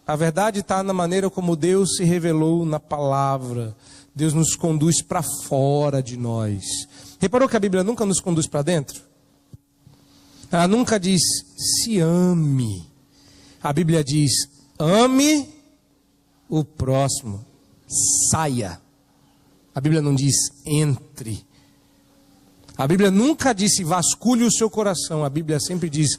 A verdade está na maneira como Deus se revelou na palavra. Deus nos conduz para fora de nós. Reparou que a Bíblia nunca nos conduz para dentro? Ela nunca diz, se ame. A Bíblia diz, ame o próximo. Saia. A Bíblia não diz, entre. A Bíblia nunca disse, vasculhe o seu coração. A Bíblia sempre diz,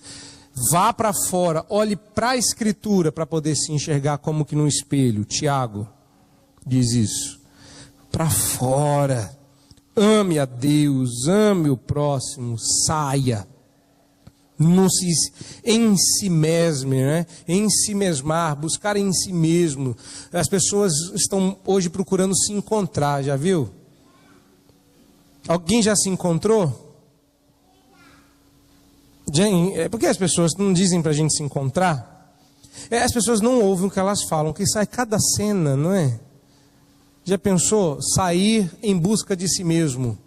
vá para fora, olhe para a Escritura para poder se enxergar como que num espelho. Tiago diz isso. Para fora. Ame a Deus, ame o próximo, saia. Não se em si mesmo, né? Em si mesmar, buscar em si mesmo. As pessoas estão hoje procurando se encontrar, já viu? Alguém já se encontrou? Por que as pessoas não dizem para a gente se encontrar? As pessoas não ouvem o que elas falam, que sai cada cena, não é? Já pensou? Sair em busca de si mesmo.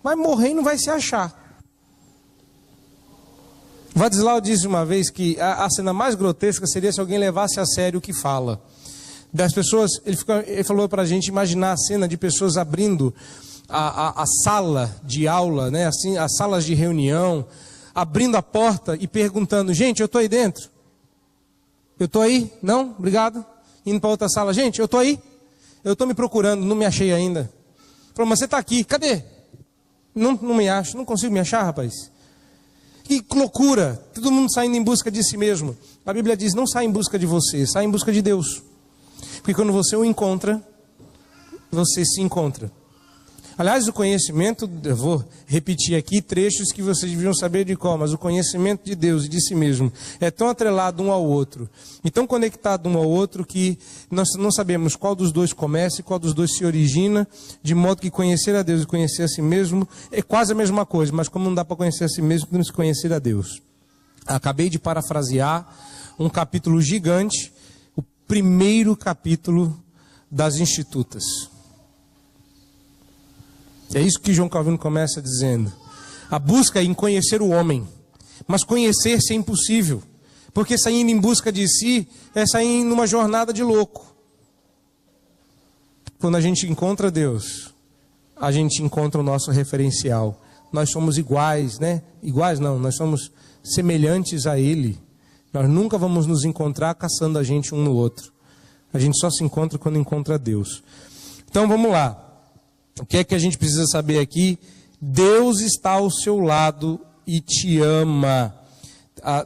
Vai morrer e não vai se achar. Vadislau disse uma vez que a cena mais grotesca seria se alguém levasse a sério o que fala. Das pessoas, ele falou para a gente imaginar a cena de pessoas abrindo a sala de aula, né? Assim, as salas de reunião, abrindo a porta e perguntando, gente, eu estou aí dentro? Eu estou aí? Não? Obrigado. Indo para outra sala, gente, eu estou aí? Eu estou me procurando, não me achei ainda. Falou, mas você está aqui, cadê? Não me acho, não consigo me achar, rapaz. Que loucura, todo mundo saindo em busca de si mesmo. A Bíblia diz, não sai em busca de você, sai em busca de Deus. Porque quando você o encontra, você se encontra. Aliás, o conhecimento, eu vou repetir aqui trechos que vocês deviam saber de cor, mas o conhecimento de Deus e de si mesmo é tão atrelado um ao outro, e tão conectado um ao outro, que nós não sabemos qual dos dois começa e qual dos dois se origina, de modo que conhecer a Deus e conhecer a si mesmo é quase a mesma coisa, mas como não dá para conhecer a si mesmo, temos que conhecer a Deus. Acabei de parafrasear um capítulo gigante, o primeiro capítulo das Institutas. É isso que João Calvino começa dizendo. A busca é em conhecer o homem. Mas conhecer-se é impossível. Porque saindo em busca de si é sair numa jornada de louco. Quando a gente encontra Deus, a gente encontra o nosso referencial. Nós somos iguais, né? Iguais não, nós somos semelhantes a Ele. Nós nunca vamos nos encontrar caçando a gente um no outro. A gente só se encontra quando encontra Deus. Então vamos lá. O que é que a gente precisa saber aqui? Deus está ao seu lado e te ama.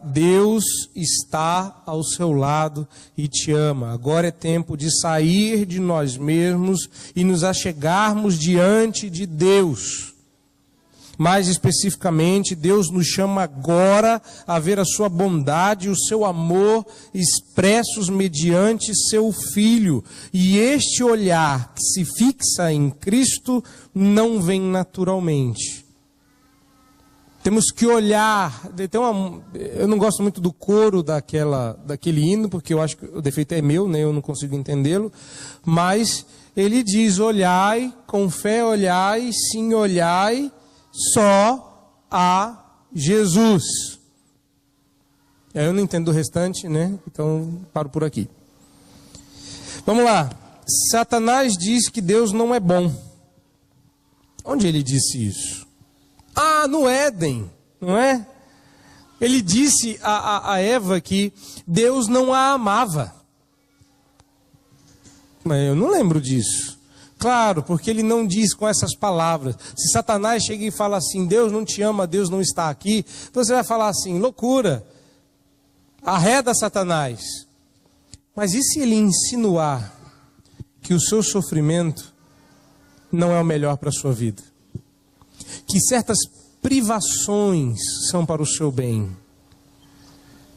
Deus está ao seu lado e te ama. Agora é tempo de sair de nós mesmos e nos achegarmos diante de Deus. Mais especificamente, Deus nos chama agora a ver a sua bondade e o seu amor expressos mediante seu Filho. E este olhar que se fixa em Cristo não vem naturalmente. Temos que olhar. Eu não gosto muito do coro daquele hino, porque eu acho que o defeito é meu, né? Eu não consigo entendê-lo. Mas ele diz, olhai, com fé olhai, sim olhai, só a Jesus. Eu não entendo o restante, né? Então paro por aqui. Vamos lá. Satanás diz que Deus não é bom. Onde ele disse isso? No Éden, não é? Ele disse a Eva que Deus não a amava. Mas eu não lembro disso. Claro, porque ele não diz com essas palavras. Se Satanás chega e fala assim, Deus não te ama, Deus não está aqui, você vai falar assim, loucura, arreda Satanás. Mas e se ele insinuar que o seu sofrimento não é o melhor para a sua vida? Que certas privações são para o seu bem?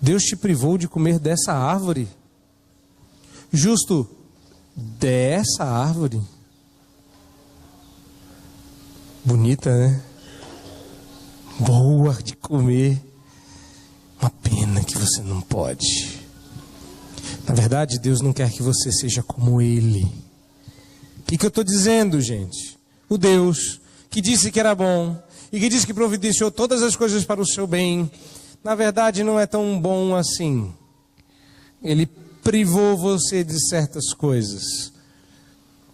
Deus te privou de comer dessa árvore. Justo, dessa árvore. Bonita, né? Boa de comer. Uma pena que você não pode. Na verdade, Deus não quer que você seja como Ele. O que eu estou dizendo, gente? O Deus que disse que era bom e que disse que providenciou todas as coisas para o seu bem, na verdade não é tão bom assim. Ele privou você de certas coisas.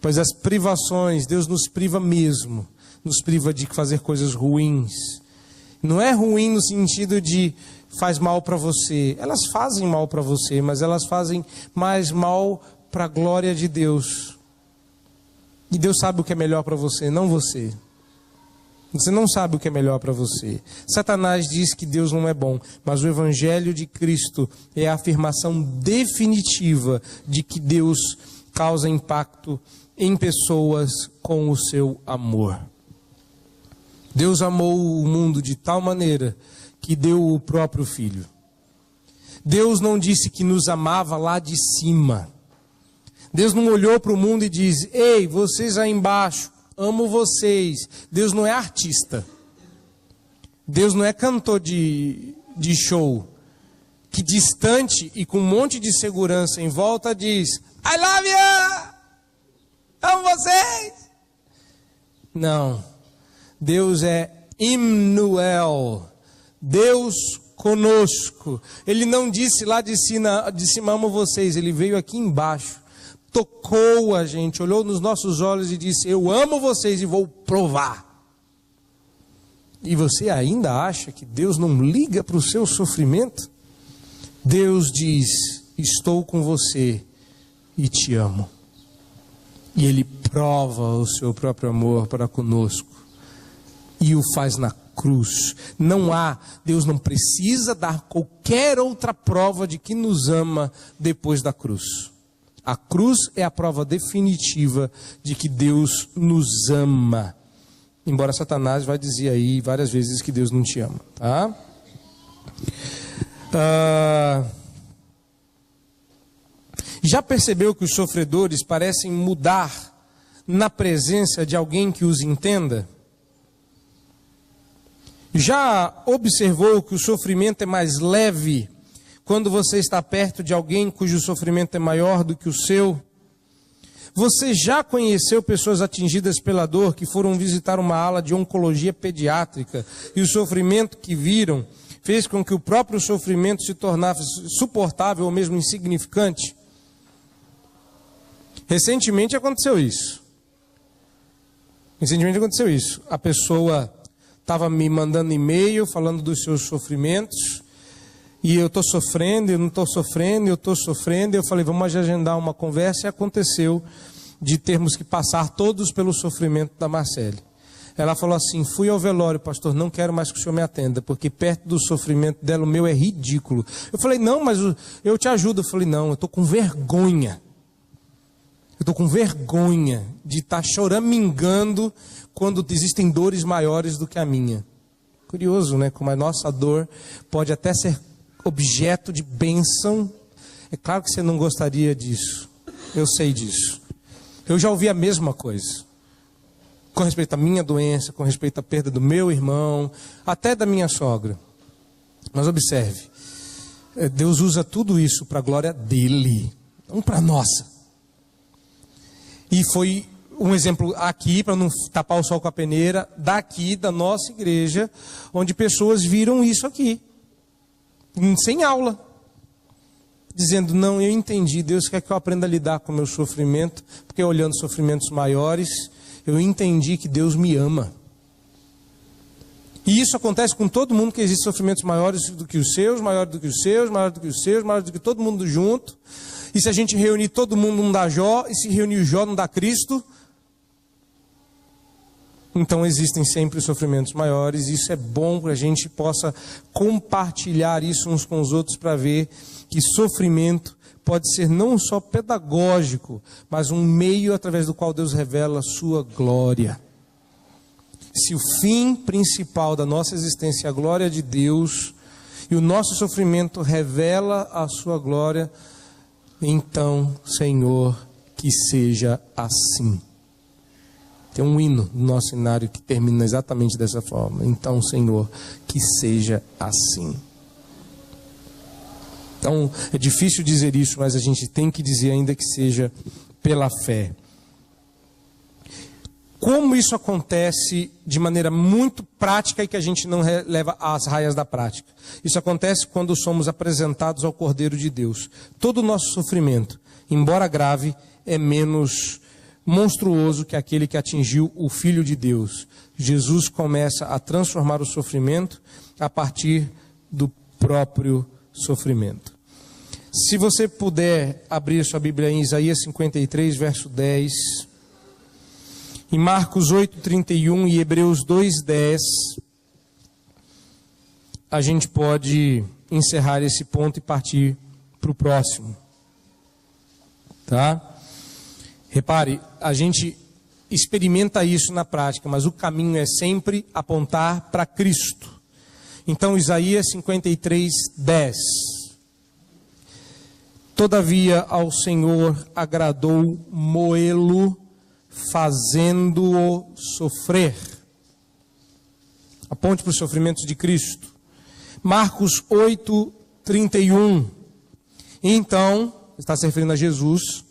Pois as privações, Deus nos priva mesmo. Nos priva de fazer coisas ruins. Não é ruim no sentido de faz mal para você. Elas fazem mal para você, mas elas fazem mais mal para a glória de Deus. E Deus sabe o que é melhor para você, não você. Você não sabe o que é melhor para você. Satanás diz que Deus não é bom, mas o Evangelho de Cristo é a afirmação definitiva de que Deus causa impacto em pessoas com o seu amor. Deus amou o mundo de tal maneira que deu o próprio Filho. Deus não disse que nos amava lá de cima. Deus não olhou para o mundo e disse: ei, vocês aí embaixo, amo vocês. Deus não é artista. Deus não é cantor de show, que distante e com um monte de segurança em volta diz: I love you! Amo vocês! Não. Deus é Immanuel. Deus conosco. Ele não disse lá de cima amo vocês. Ele veio aqui embaixo. Tocou a gente, olhou nos nossos olhos e disse: eu amo vocês e vou provar. E você ainda acha que Deus não liga para o seu sofrimento? Deus diz: estou com você e te amo. E Ele prova o seu próprio amor para conosco. E o faz na cruz. Deus não precisa dar qualquer outra prova de que nos ama depois da cruz. A cruz é a prova definitiva de que Deus nos ama. Embora Satanás vai dizer aí várias vezes que Deus não te ama, tá? Já percebeu que os sofredores parecem mudar na presença de alguém que os entenda? Já observou que o sofrimento é mais leve quando você está perto de alguém cujo sofrimento é maior do que o seu? Você já conheceu pessoas atingidas pela dor que foram visitar uma ala de oncologia pediátrica e o sofrimento que viram fez com que o próprio sofrimento se tornasse suportável ou mesmo insignificante? Recentemente aconteceu isso. A pessoa estava me mandando e-mail falando dos seus sofrimentos. E eu estou sofrendo, eu não estou sofrendo, eu estou sofrendo. Eu falei, vamos agendar uma conversa. E aconteceu de termos que passar todos pelo sofrimento da Marcele. Ela falou assim: fui ao velório, pastor, não quero mais que o senhor me atenda, porque perto do sofrimento dela o meu é ridículo. Eu falei, não, mas eu te ajudo. Eu falei, não, eu estou com vergonha. Eu estou com vergonha de estar choramingando quando existem dores maiores do que a minha. Curioso, né? Como a nossa dor pode até ser objeto de bênção. É claro que você não gostaria disso. Eu sei disso. Eu já ouvi a mesma coisa. Com respeito à minha doença, com respeito à perda do meu irmão, até da minha sogra. Mas observe, Deus usa tudo isso para a glória dele, não para a nossa. E foi um exemplo aqui, para não tapar o sol com a peneira, daqui da nossa igreja, onde pessoas viram isso aqui, sem aula, dizendo: não, eu entendi, Deus quer que eu aprenda a lidar com o meu sofrimento, porque olhando sofrimentos maiores, eu entendi que Deus me ama. E isso acontece com todo mundo, que existem sofrimentos maiores do que os seus, maiores do que os seus, maiores do que os seus, maiores do que todo mundo junto. E se a gente reunir todo mundo não dá Jó, e se reunir Jó não dá Cristo. Então existem sempre sofrimentos maiores, e isso é bom para a gente possa compartilhar isso uns com os outros, para ver que sofrimento pode ser não só pedagógico, mas um meio através do qual Deus revela a sua glória. Se o fim principal da nossa existência é a glória de Deus, e o nosso sofrimento revela a sua glória, então, Senhor, que seja assim. Tem um hino no nosso cenário que termina exatamente dessa forma. Então, Senhor, que seja assim. Então, é difícil dizer isso, mas a gente tem que dizer ainda que seja pela fé. Como isso acontece de maneira muito prática e que a gente não leva às raias da prática? Isso acontece quando somos apresentados ao Cordeiro de Deus. Todo o nosso sofrimento, embora grave, é menos monstruoso que aquele que atingiu o Filho de Deus. Jesus começa a transformar o sofrimento a partir do próprio sofrimento. Se você puder abrir sua Bíblia em Isaías 53, verso 10, em Marcos 8:31 e Hebreus 2:10, a gente pode encerrar esse ponto e partir para o próximo. Tá? Repare, a gente experimenta isso na prática, mas o caminho é sempre apontar para Cristo. Então, Isaías 53:10. Todavia ao Senhor agradou moê-lo, fazendo-o sofrer. Aponte para os sofrimentos de Cristo. Marcos 8:31. Então, está se referindo a Jesus,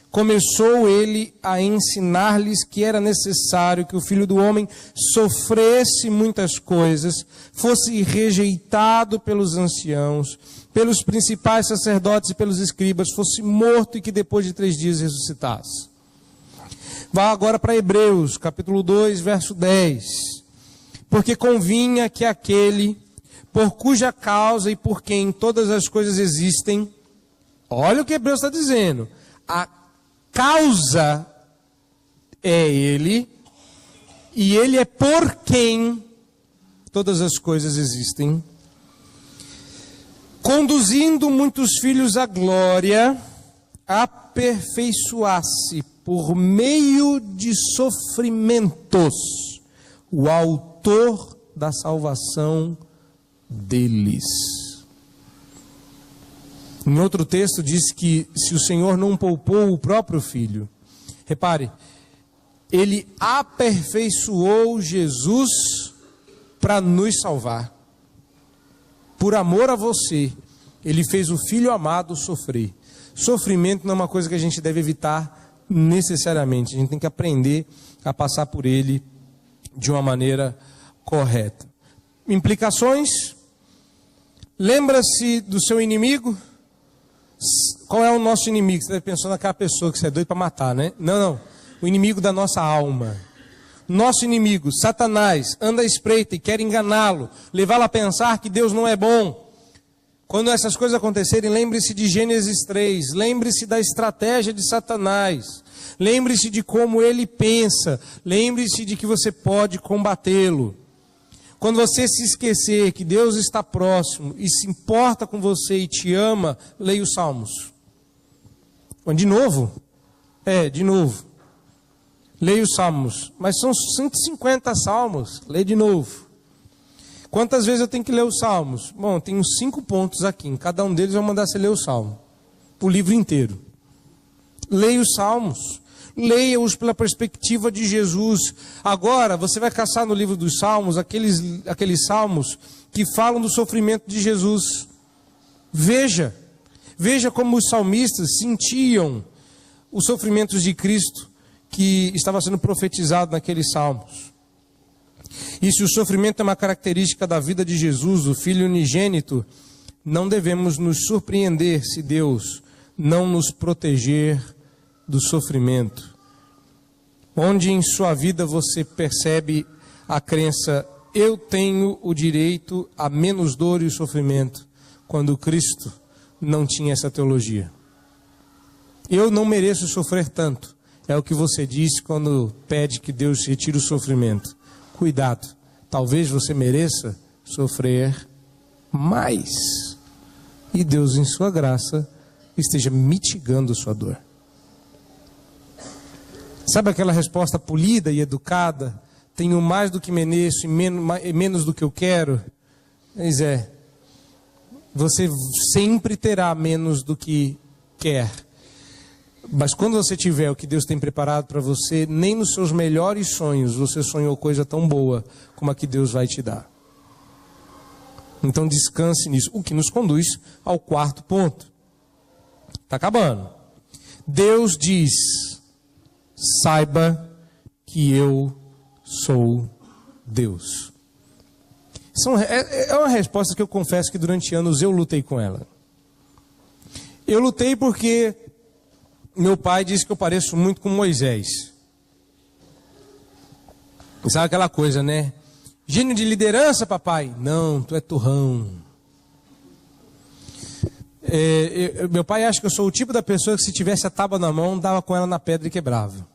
começou ele a ensinar-lhes que era necessário que o Filho do Homem sofresse muitas coisas, fosse rejeitado pelos anciãos, pelos principais sacerdotes e pelos escribas, fosse morto e que depois de 3 dias ressuscitasse. Vá agora para Hebreus, capítulo 2, verso 10. Porque convinha que aquele, por cuja causa e por quem todas as coisas existem, olha o que Hebreus está dizendo, a causa é ele, e ele é por quem todas as coisas existem, conduzindo muitos filhos à glória, aperfeiçoasse por meio de sofrimentos o autor da salvação deles. Em outro texto diz que se o Senhor não poupou o próprio Filho, repare, ele aperfeiçoou Jesus para nos salvar. Por amor a você, ele fez o Filho amado sofrer. Sofrimento não é uma coisa que a gente deve evitar necessariamente. A gente tem que aprender a passar por ele de uma maneira correta. Implicações? Lembra-se do seu inimigo? Qual é o nosso inimigo? Você deve pensar naquela pessoa que você é doido para matar, né? Não. O inimigo da nossa alma. Nosso inimigo, Satanás, anda à espreita e quer enganá-lo, levá-lo a pensar que Deus não é bom. Quando essas coisas acontecerem, lembre-se de Gênesis 3, lembre-se da estratégia de Satanás, lembre-se de como ele pensa, lembre-se de que você pode combatê-lo. Quando você se esquecer que Deus está próximo e se importa com você e te ama, leia os Salmos. De novo? De novo. Leia os Salmos. Mas são 150 Salmos. Leia de novo. Quantas vezes eu tenho que ler os Salmos? Bom, tem uns 5 pontos aqui. Em cada um deles eu vou mandar você ler o Salmo. O livro inteiro. Leia os Salmos. Leia-os pela perspectiva de Jesus. Agora, você vai caçar no livro dos Salmos aqueles salmos que falam do sofrimento de Jesus. Veja como os salmistas sentiam os sofrimentos de Cristo que estava sendo profetizado naqueles salmos. E se o sofrimento é uma característica da vida de Jesus, o Filho unigênito, não devemos nos surpreender se Deus não nos proteger do sofrimento. Onde em sua vida você percebe a crença, eu tenho o direito a menos dor e sofrimento, quando Cristo não tinha essa teologia. Eu não mereço sofrer tanto. É o que você diz quando pede que Deus retire o sofrimento. Cuidado, talvez você mereça sofrer mais. E Deus, em sua graça, esteja mitigando sua dor. Sabe aquela resposta polida e educada? Tenho mais do que mereço e menos do que eu quero? Pois é, você sempre terá menos do que quer. Mas quando você tiver o que Deus tem preparado para você, nem nos seus melhores sonhos você sonhou coisa tão boa como a que Deus vai te dar. Então descanse nisso. O que nos conduz ao quarto ponto. Está acabando. Deus diz: saiba que eu sou Deus. É uma resposta que eu confesso que durante anos eu lutei com ela. Eu lutei porque meu pai disse que eu pareço muito com Moisés. Sabe aquela coisa, né? Gênio de liderança, papai? Não, tu é turrão. Meu pai acha que eu sou o tipo da pessoa que se tivesse a tábua na mão, dava com ela na pedra e quebrava.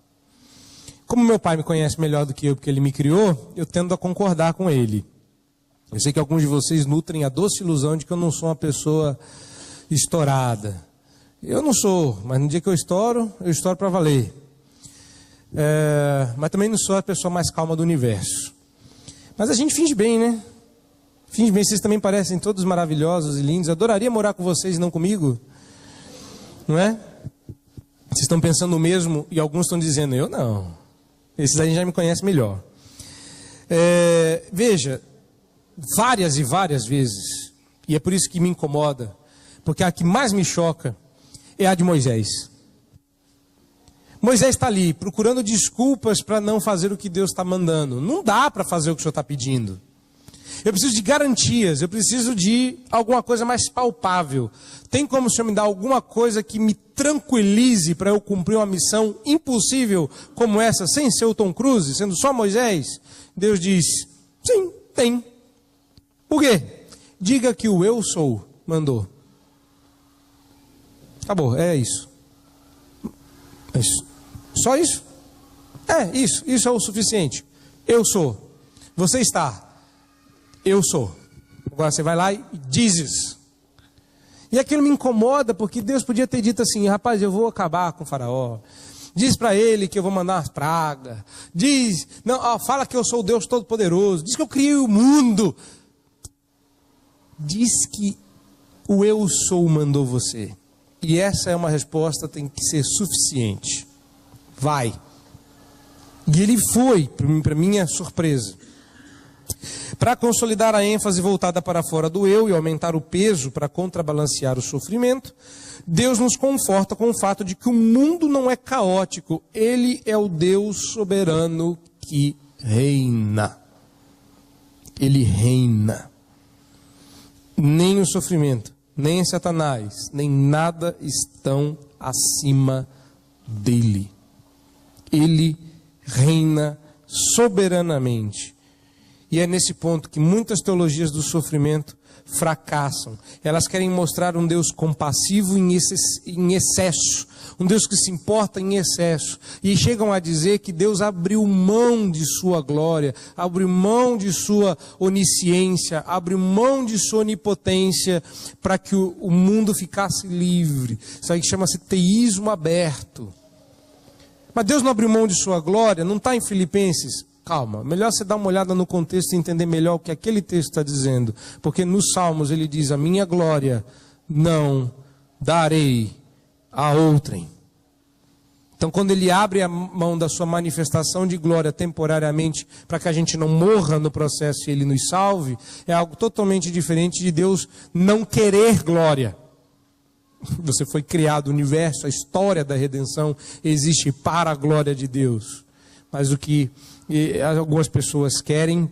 Como meu pai me conhece melhor do que eu, porque ele me criou, eu tendo a concordar com ele. Eu sei que alguns de vocês nutrem a doce ilusão de que eu não sou uma pessoa estourada. Eu não sou, mas no dia que eu estouro para valer. Mas também não sou a pessoa mais calma do universo. Mas a gente finge bem, né? Finge bem, vocês também parecem todos maravilhosos e lindos. Eu adoraria morar com vocês e não comigo. Não é? Vocês estão pensando o mesmo e alguns estão dizendo, eu não. Esses aí já me conhecem melhor. Veja, várias e várias vezes, e é por isso que me incomoda, porque a que mais me choca é a de Moisés. Moisés está ali procurando desculpas para não fazer o que Deus está mandando. Não dá para fazer o que o Senhor está pedindo. Eu preciso de garantias, eu preciso de alguma coisa mais palpável. Tem como o Senhor me dar alguma coisa que me tranquilize para eu cumprir uma missão impossível como essa, sem ser o Tom Cruise, sendo só Moisés? Deus diz, sim, tem. Por quê? Diga que o eu sou mandou. Acabou, é isso. É isso. Só isso? Isso é o suficiente. Eu sou. Você está. Eu sou. Agora você vai lá e dizes. E aquilo me incomoda porque Deus podia ter dito assim, rapaz, eu vou acabar com o faraó. Diz para ele que eu vou mandar umas pragas. Diz, não, fala que eu sou o Deus Todo-Poderoso. Diz que eu criei o mundo. Diz que o eu sou mandou você. E essa é uma resposta que tem que ser suficiente. Vai. E ele foi, para minha surpresa. Para consolidar a ênfase voltada para fora do eu e aumentar o peso para contrabalancear o sofrimento, Deus nos conforta com o fato de que o mundo não é caótico. Ele é o Deus soberano que reina. Ele reina. Nem o sofrimento, nem Satanás, nem nada estão acima dele. Ele reina soberanamente. E é nesse ponto que muitas teologias do sofrimento fracassam. Elas querem mostrar um Deus compassivo em excesso, um Deus que se importa em excesso. E chegam a dizer que Deus abriu mão de sua glória, abriu mão de sua onisciência, abriu mão de sua onipotência para que o mundo ficasse livre. Isso aí chama-se teísmo aberto. Mas Deus não abriu mão de sua glória, não está em Filipenses. Calma, melhor você dar uma olhada no contexto e entender melhor o que aquele texto está dizendo. Porque nos Salmos ele diz, a minha glória não darei a outrem. Então quando ele abre a mão da sua manifestação de glória temporariamente, para que a gente não morra no processo e ele nos salve, é algo totalmente diferente de Deus não querer glória. Você foi criado, o universo, a história da redenção existe para a glória de Deus. Mas o que algumas pessoas querem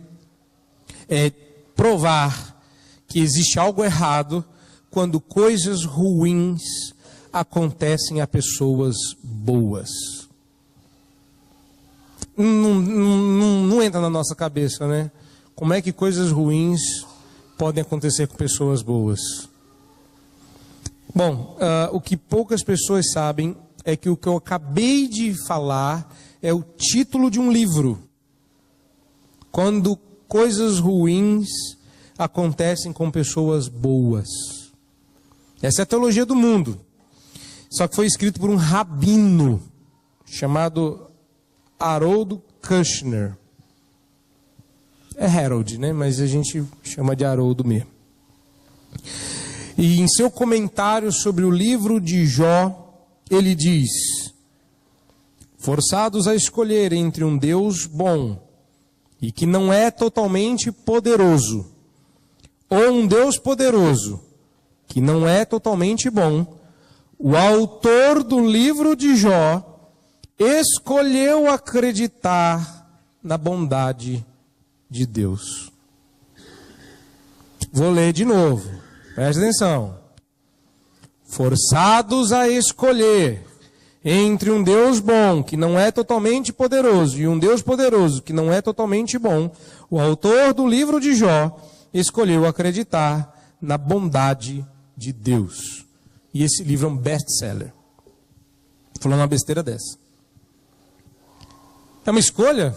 é provar que existe algo errado quando coisas ruins acontecem a pessoas boas. Não entra na nossa cabeça, né? Como é que coisas ruins podem acontecer com pessoas boas? Bom, o que poucas pessoas sabem é que o que eu acabei de falar é o título de um livro. Quando coisas ruins acontecem com pessoas boas. Essa é a teologia do mundo. Só que foi escrito por um rabino chamado Harold Kushner. É Harold, né? Mas a gente chama de Haroldo mesmo. E em seu comentário sobre o livro de Jó, ele diz: forçados a escolher entre um Deus bom e que não é totalmente poderoso, ou um Deus poderoso que não é totalmente bom, o autor do livro de Jó escolheu acreditar na bondade de Deus. Vou ler de novo, presta atenção. Forçados a escolher entre um Deus bom, que não é totalmente poderoso, e um Deus poderoso, que não é totalmente bom, o autor do livro de Jó escolheu acreditar na bondade de Deus. E esse livro é um best-seller. Falando uma besteira dessa. É uma escolha.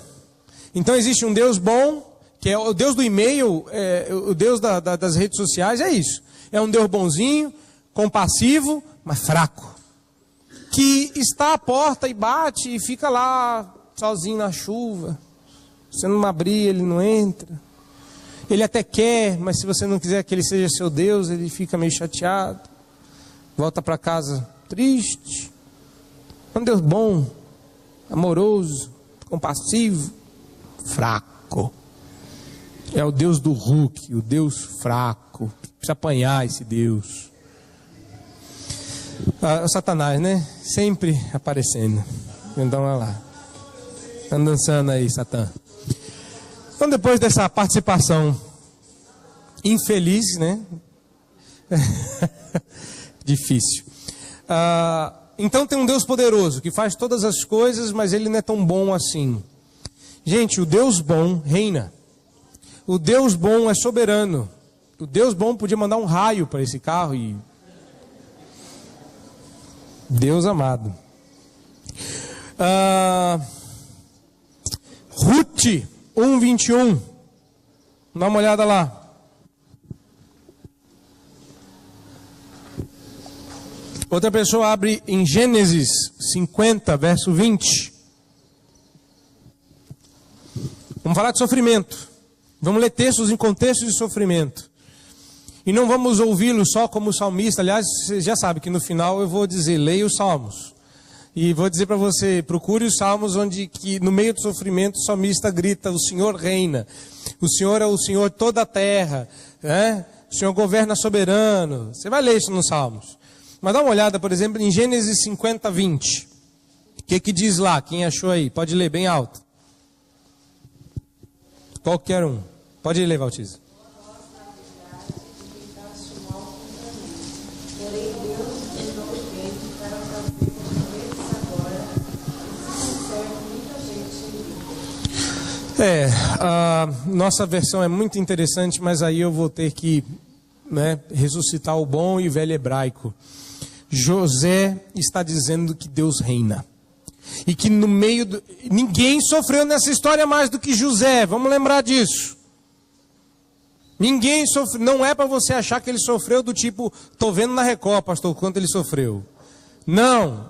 Então existe um Deus bom, que é o Deus do e-mail, o Deus das redes sociais, é isso. É um Deus bonzinho, compassivo, mas fraco. Que está à porta e bate e fica lá sozinho na chuva. Se você não abrir, ele não entra. Ele até quer, mas se você não quiser que ele seja seu Deus, ele fica meio chateado. Volta para casa triste. É um Deus bom, amoroso, compassivo, fraco. É o Deus do Hulk, o Deus fraco. Precisa apanhar esse Deus. O Satanás, né? Sempre aparecendo. Então, olha lá. Tá dançando aí, Satã. Então, depois dessa participação infeliz, né? Difícil. Então, tem um Deus poderoso que faz todas as coisas, mas ele não é tão bom assim. Gente, o Deus bom reina. O Deus bom é soberano. O Deus bom podia mandar um raio para esse carro e... Deus amado. Ruth 1:21. Dá uma olhada lá. Outra pessoa abre em Gênesis 50, verso 20. Vamos falar de sofrimento. Vamos ler textos em contexto de sofrimento. E não vamos ouvi-lo só como salmista. Aliás, você já sabe que no final eu vou dizer, leia os salmos. E vou dizer para você, procure os salmos onde que no meio do sofrimento o salmista grita, o Senhor reina. O Senhor é o Senhor de toda a terra. Né? O Senhor governa soberano. Você vai ler isso nos salmos. Mas dá uma olhada, por exemplo, em Gênesis 50, 20. O que diz lá? Quem achou aí? Pode ler bem alto. Qualquer um. Pode ler, Valtiza. A nossa versão é muito interessante, mas aí eu vou ter que ressuscitar o bom e velho hebraico. José está dizendo que Deus reina. E que no meio do... Ninguém sofreu nessa história mais do que José, vamos lembrar disso. Ninguém sofreu, não é para você achar que ele sofreu do tipo, estou vendo na Record, pastor, quanto ele sofreu. Não,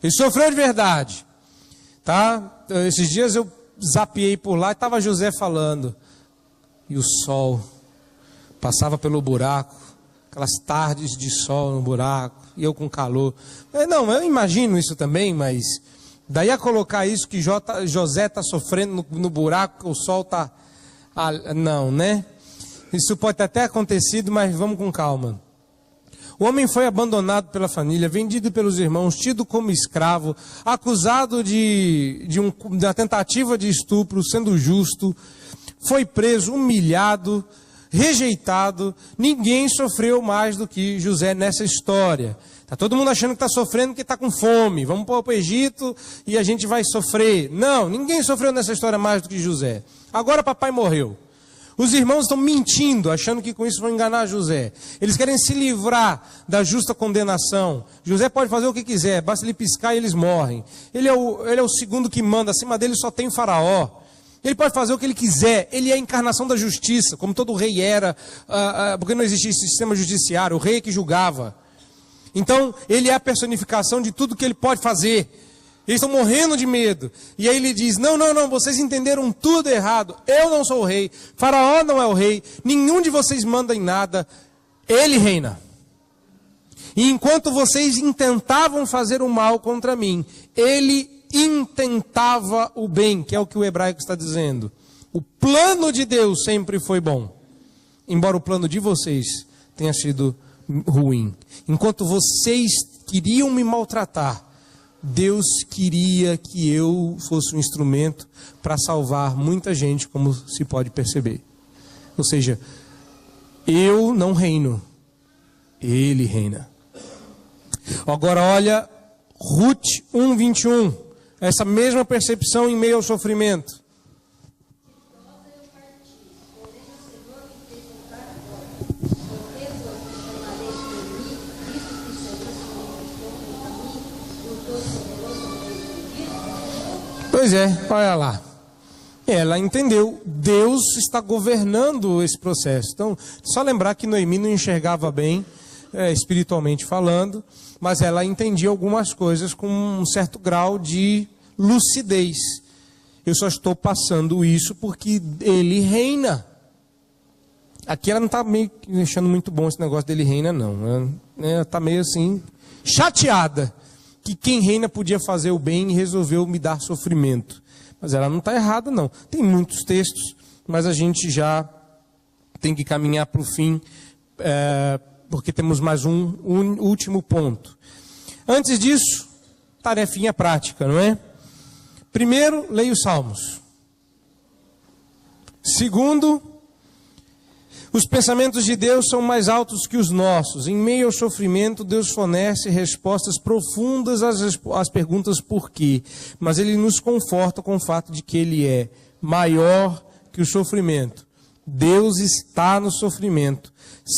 ele sofreu de verdade. Tá? Esses dias eu zapiei por lá e estava José falando. E o sol passava pelo buraco, aquelas tardes de sol no buraco, e eu com calor. Não, eu imagino isso também, mas daí a colocar isso que José está sofrendo no buraco, o sol está... não, né? Isso pode ter até acontecido, mas vamos com calma. O homem foi abandonado pela família, vendido pelos irmãos, tido como escravo, acusado de uma tentativa de estupro, sendo justo, foi preso, humilhado, rejeitado. Ninguém sofreu mais do que José nessa história. Está todo mundo achando que está sofrendo porque está com fome. Vamos para o Egito e a gente vai sofrer. Não, ninguém sofreu nessa história mais do que José. Agora papai morreu. Os irmãos estão mentindo, achando que com isso vão enganar José. Eles querem se livrar da justa condenação. José pode fazer o que quiser, basta ele piscar e eles morrem. Ele é o segundo que manda, acima dele só tem Faraó. Ele pode fazer o que ele quiser, ele é a encarnação da justiça, como todo rei era, porque não existia esse sistema judiciário, o rei é que julgava. Então, ele é a personificação de tudo que ele pode fazer. Eles estão morrendo de medo. E aí ele diz, não, vocês entenderam tudo errado. Eu não sou o rei, Faraó não é o rei, nenhum de vocês manda em nada. Ele reina. E enquanto vocês intentavam fazer o mal contra mim, ele intentava o bem, que é o que o hebraico está dizendo. O plano de Deus sempre foi bom, embora o plano de vocês tenha sido ruim. Enquanto vocês queriam me maltratar, Deus queria que eu fosse um instrumento para salvar muita gente, como se pode perceber. Ou seja, eu não reino, ele reina. Agora olha Ruth 1:21, essa mesma percepção em meio ao sofrimento. Pois é, olha lá. Ela entendeu, Deus está governando esse processo. Então, só lembrar que Noemi não enxergava bem, espiritualmente falando, mas ela entendia algumas coisas com um certo grau de lucidez. Eu só estou passando isso porque ele reina. Aqui ela não está meio achando muito bom esse negócio dele reina, não. Ela está meio assim, chateada, que quem reina podia fazer o bem e resolveu me dar sofrimento. Mas ela não está errada, não. Tem muitos textos, mas a gente já tem que caminhar para o fim, porque temos mais um último ponto. Antes disso, tarefinha prática, não é? Primeiro, leia os Salmos. Segundo, os pensamentos de Deus são mais altos que os nossos. Em meio ao sofrimento, Deus fornece respostas profundas às perguntas por quê. Mas Ele nos conforta com o fato de que Ele é maior que o sofrimento. Deus está no sofrimento,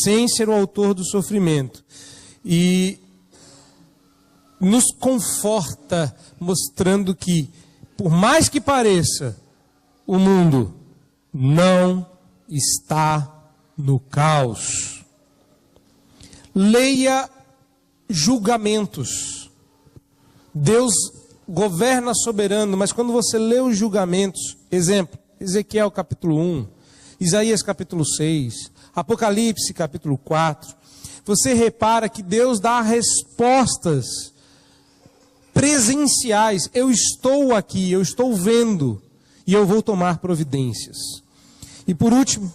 sem ser o autor do sofrimento. E nos conforta, mostrando que, por mais que pareça, o mundo não está no caos. Leia julgamentos. Deus governa soberano, mas quando você lê os julgamentos, exemplo, Ezequiel capítulo 1, Isaías capítulo 6, Apocalipse capítulo 4, você repara que Deus dá respostas presenciais. Eu estou aqui, eu estou vendo, e eu vou tomar providências. E por último,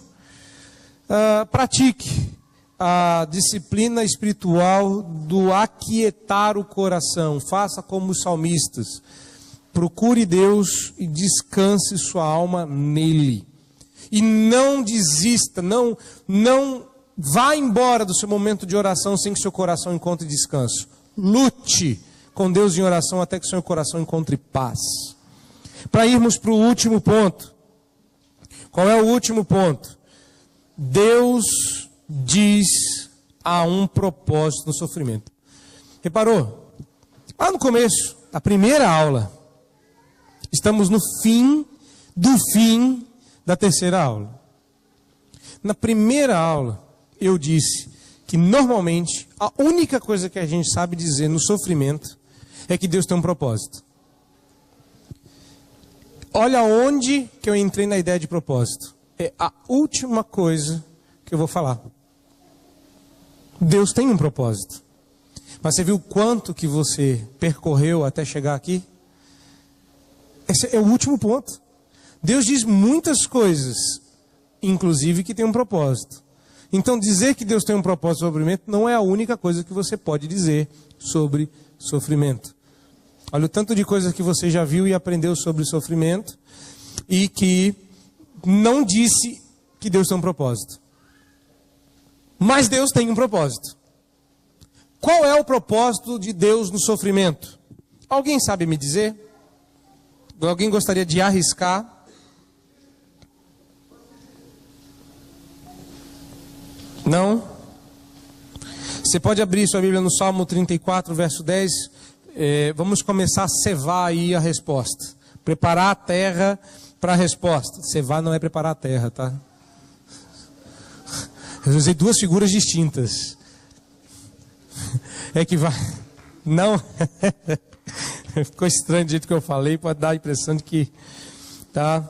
pratique a disciplina espiritual do aquietar o coração. Faça como os salmistas. Procure Deus e descanse sua alma nele. E não desista, não vá embora do seu momento de oração sem que seu coração encontre descanso. Lute com Deus em oração até que seu coração encontre paz. Para irmos para o último ponto. Qual é o último ponto? Deus diz a um propósito no sofrimento. Reparou? Lá no começo, a primeira aula, estamos no fim do fim da terceira aula. Na primeira aula, eu disse que normalmente a única coisa que a gente sabe dizer no sofrimento é que Deus tem um propósito. Olha onde que eu entrei na ideia de propósito. É a última coisa que eu vou falar. Deus tem um propósito. Mas você viu quanto que você percorreu até chegar aqui? Esse é o último ponto. Deus diz muitas coisas, inclusive que tem um propósito. Então dizer que Deus tem um propósito sobre sofrimento não é a única coisa que você pode dizer sobre sofrimento. Olha o tanto de coisas que você já viu e aprendeu sobre sofrimento e que não disse que Deus tem um propósito. Mas Deus tem um propósito. Qual é o propósito de Deus no sofrimento? Alguém sabe me dizer? Alguém gostaria de arriscar? Não? Você pode abrir sua Bíblia no Salmo 34, verso 10. Vamos começar a cevar aí a resposta. Preparar a terra para a resposta. Cevar não é preparar a terra, tá? Eu usei duas figuras distintas. É que vai... Não... Ficou estranho do jeito que eu falei, pode dar a impressão de que... Tá?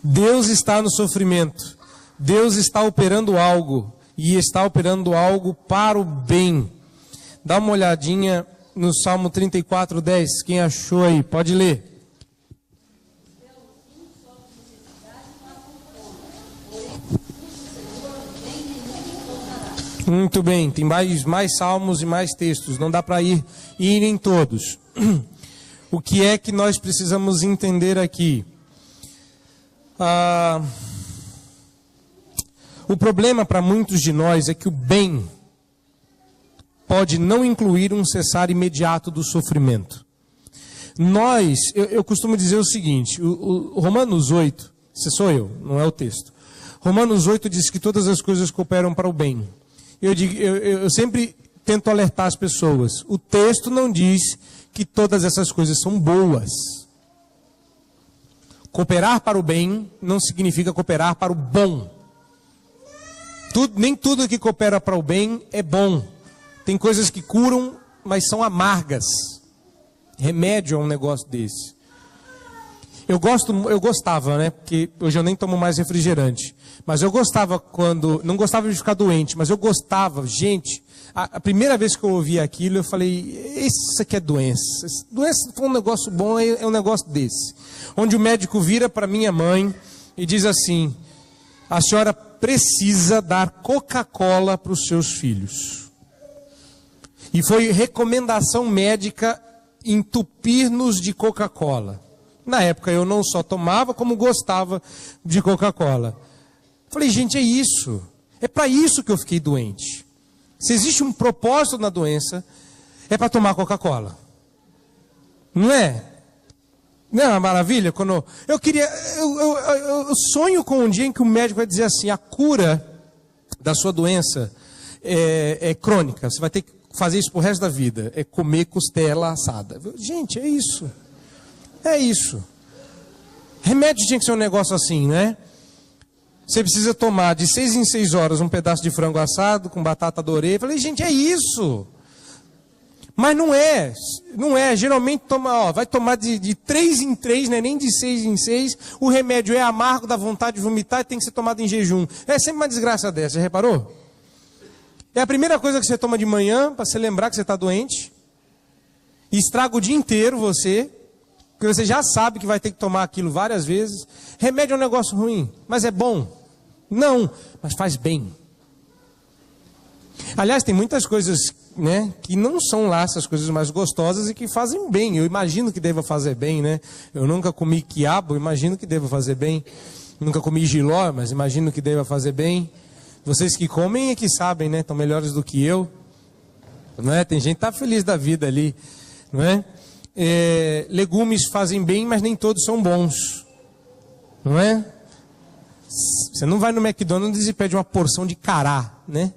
Deus está no sofrimento. Deus está operando algo. e está operando algo para o bem. Dá uma olhadinha no Salmo 34:10. Quem achou aí? Pode ler. Muito bem, tem mais salmos e mais textos, não dá para ir em todos. O que é que nós precisamos entender aqui? O problema para muitos de nós é que o bem pode não incluir um cessar imediato do sofrimento. Eu costumo dizer o seguinte, o Romanos 8, esse sou eu, não é o texto. Romanos 8 diz que todas as coisas cooperam para o bem. Eu sempre tento alertar as pessoas. O texto não diz que todas essas coisas são boas. Cooperar para o bem não significa cooperar para o bom. Nem tudo que coopera para o bem é bom. Tem coisas que curam, mas são amargas. Remédio é um negócio desse. Eu gostava, né? Porque hoje eu nem tomo mais refrigerante. Mas eu gostava não gostava de ficar doente, mas eu gostava, gente. A primeira vez que eu ouvi aquilo, eu falei, isso aqui é doença. Doença foi um negócio bom, é um negócio desse. Onde o médico vira para minha mãe e diz assim, a senhora precisa dar Coca-Cola para os seus filhos. E foi recomendação médica entupir-nos de Coca-Cola. Na época eu não só tomava, como gostava de Coca-Cola. Falei, gente, é isso. É para isso que eu fiquei doente. Se existe um propósito na doença, é para tomar Coca-Cola. Não é? Não é uma maravilha? Quando eu sonho com um dia em que o médico vai dizer assim, a cura da sua doença é crônica. Você vai ter que fazer isso pro resto da vida. É comer costela assada. Gente, é isso. É isso. Remédio tinha que ser um negócio assim, né? Você precisa tomar de 6 em 6 horas um pedaço de frango assado com batata dorê. Eu falei, gente, é isso. Mas não é. Não é. Geralmente vai tomar de 3 em 3, né? Nem de 6 em 6. O remédio é amargo, dá vontade de vomitar e tem que ser tomado em jejum. É sempre uma desgraça dessa, já reparou? É a primeira coisa que você toma de manhã para você lembrar que você está doente. E estraga o dia inteiro você. Porque você já sabe que vai ter que tomar aquilo várias vezes. Remédio é um negócio ruim, mas é bom. Não, mas faz bem. Aliás, tem muitas coisas, né, que não são lá essas coisas mais gostosas e que fazem bem. Eu imagino que deva fazer bem, né? Eu nunca comi quiabo, imagino que deva fazer bem. Nunca comi jiló, mas imagino que deva fazer bem. Vocês que comem é que sabem, né? Estão melhores do que eu. Não é? Tem gente que está feliz da vida ali, não é? Legumes fazem bem, mas nem todos são bons. Não é? Você não vai no McDonald's e pede uma porção de cará, né?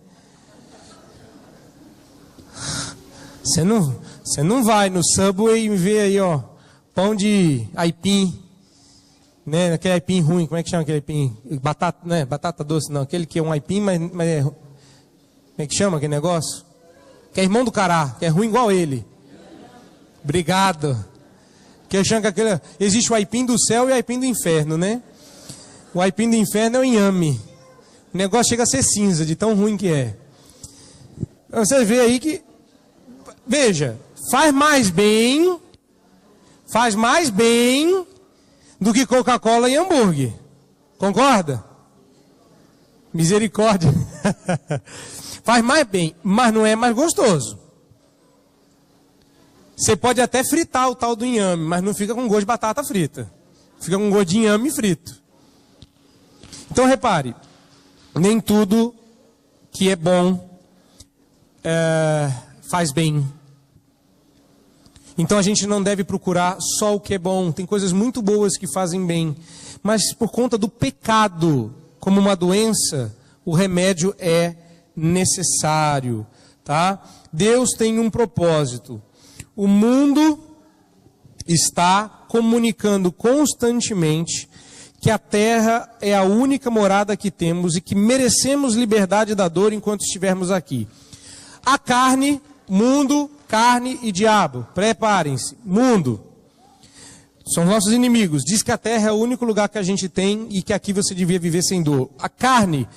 Você não vai no Subway e vê aí, ó, pão de aipim, né? Aquele aipim ruim, como é que chama aquele aipim? Batata, né? Batata doce, não. Aquele que é um aipim, mas é... Como é que chama aquele negócio? Que é irmão do cará, que é ruim igual ele. Obrigado. Que eu chamo que aquele... Existe o aipim do céu e o aipim do inferno, né? O aipim do inferno é o inhame. O negócio chega a ser cinza, de tão ruim que é. Você vê aí que... Veja, faz mais bem do que Coca-Cola e hambúrguer. Concorda? Misericórdia. Faz mais bem, mas não é mais gostoso. Você pode até fritar o tal do inhame, mas não fica com gosto de batata frita. Fica com gosto de inhame frito. Então repare, nem tudo que é bom faz bem. Então a gente não deve procurar só o que é bom. Tem coisas muito boas que fazem bem. Mas por conta do pecado, como uma doença, o remédio é necessário. Tá? Deus tem um propósito. O mundo está comunicando constantemente que a terra é a única morada que temos e que merecemos liberdade da dor enquanto estivermos aqui. A carne, mundo, carne e diabo, preparem-se. Mundo são nossos inimigos. Diz que a terra é o único lugar que a gente tem e que aqui você devia viver sem dor. A carne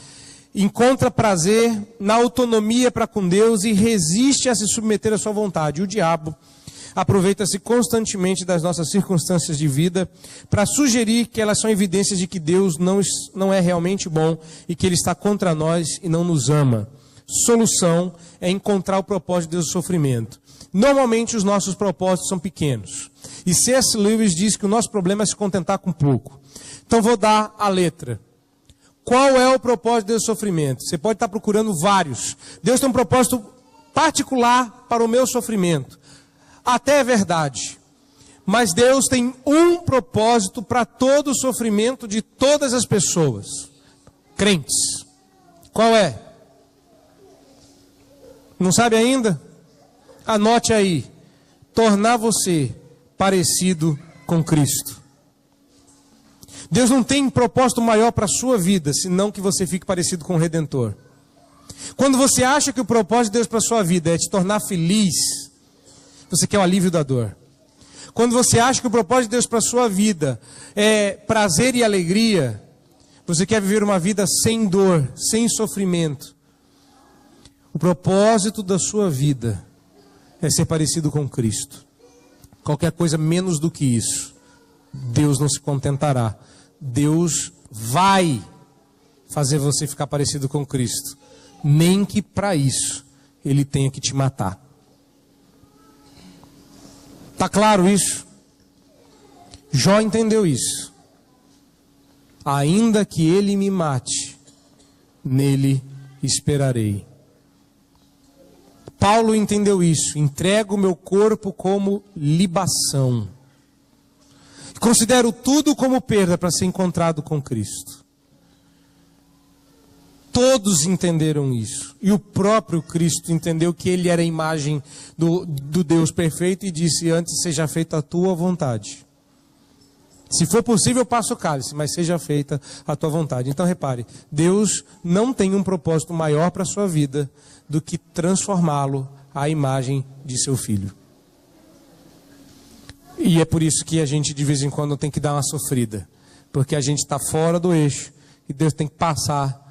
encontra prazer na autonomia para com Deus e resiste a se submeter à sua vontade. O diabo aproveita-se constantemente das nossas circunstâncias de vida para sugerir que elas são evidências de que Deus não é realmente bom e que Ele está contra nós e não nos ama. Solução é encontrar o propósito de Deus no sofrimento. Normalmente os nossos propósitos são pequenos. E C.S. Lewis diz que o nosso problema é se contentar com pouco. Então vou dar a letra. Qual é o propósito de Deus no sofrimento? Você pode estar procurando vários. Deus tem um propósito particular para o meu sofrimento. Até é verdade. Mas Deus tem um propósito para todo o sofrimento de todas as pessoas. Crentes. Qual é? Não sabe ainda? Anote aí. Tornar você parecido com Cristo. Deus não tem propósito maior para a sua vida, senão que você fique parecido com o Redentor. Quando você acha que o propósito de Deus para a sua vida é te tornar feliz, você quer o alívio da dor. Quando você acha que o propósito de Deus para a sua vida é prazer e alegria, você quer viver uma vida sem dor, sem sofrimento. O propósito da sua vida é ser parecido com Cristo. Qualquer coisa menos do que isso, Deus não se contentará. Deus vai fazer você ficar parecido com Cristo. Nem que para isso Ele tenha que te matar. Está claro isso? Jó entendeu isso. Ainda que Ele me mate, nele esperarei. Paulo entendeu isso. Entrego o meu corpo como libação. Considero tudo como perda para ser encontrado com Cristo. Todos entenderam isso. E o próprio Cristo entendeu que Ele era a imagem do Deus perfeito e disse: antes seja feita a tua vontade. Se for possível, eu passo o cálice, mas seja feita a tua vontade. Então repare, Deus não tem um propósito maior para a sua vida do que transformá-lo à imagem de seu Filho. E é por isso que a gente de vez em quando tem que dar uma sofrida. Porque a gente está fora do eixo e Deus tem que passar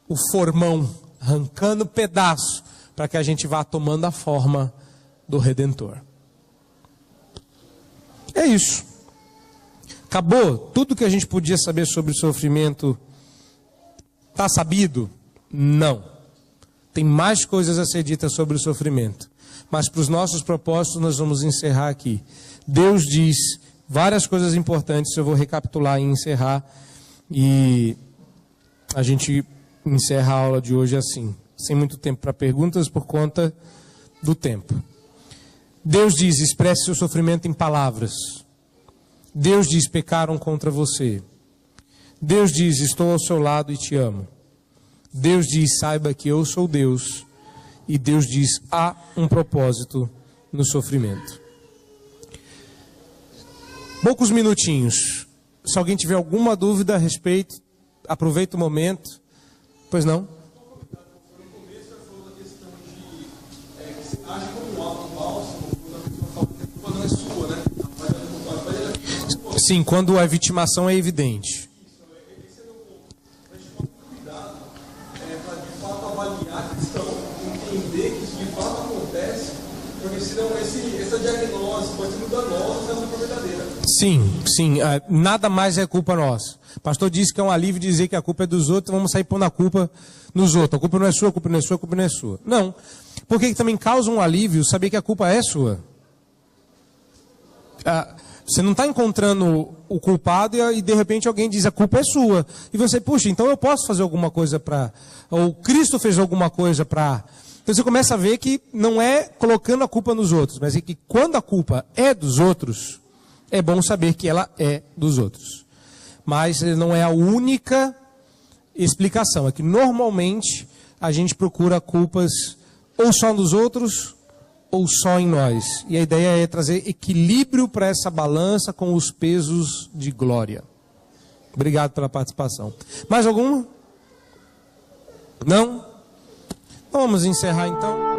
o formão, arrancando pedaço, para que a gente vá tomando a forma do Redentor. É isso. Acabou? Tudo que a gente podia saber sobre o sofrimento está sabido? Não. Tem mais coisas a ser ditas sobre o sofrimento. Mas para os nossos propósitos nós vamos encerrar aqui. Deus diz várias coisas importantes, eu vou recapitular e encerrar. E a gente encerra a aula de hoje assim, sem muito tempo para perguntas por conta do tempo. Deus diz: expresse seu sofrimento em palavras. Deus diz: pecaram contra você. Deus diz: estou ao seu lado e te amo. Deus diz: saiba que eu sou Deus. E Deus diz: há um propósito no sofrimento. Poucos minutinhos. Se alguém tiver alguma dúvida a respeito, aproveita o momento. Pois não? Sim, quando a vitimação é evidente. Sim, nada mais é culpa nossa. O pastor disse que é um alívio dizer que a culpa é dos outros, vamos sair pondo a culpa nos outros. A culpa não é sua, a culpa não é sua, a culpa não é sua. Não, porque também causa um alívio saber que a culpa é sua. Você não está encontrando o culpado e de repente alguém diz: a culpa é sua. E você: puxa, então eu posso fazer alguma coisa para... Ou Cristo fez alguma coisa para... Então você começa a ver que não é colocando a culpa nos outros, mas é que quando a culpa é dos outros, é bom saber que ela é dos outros. Mas não é a única explicação. É que normalmente a gente procura culpas ou só nos outros ou só em nós. E a ideia é trazer equilíbrio para essa balança com os pesos de glória. Obrigado pela participação. Mais alguma? Não? Vamos encerrar então.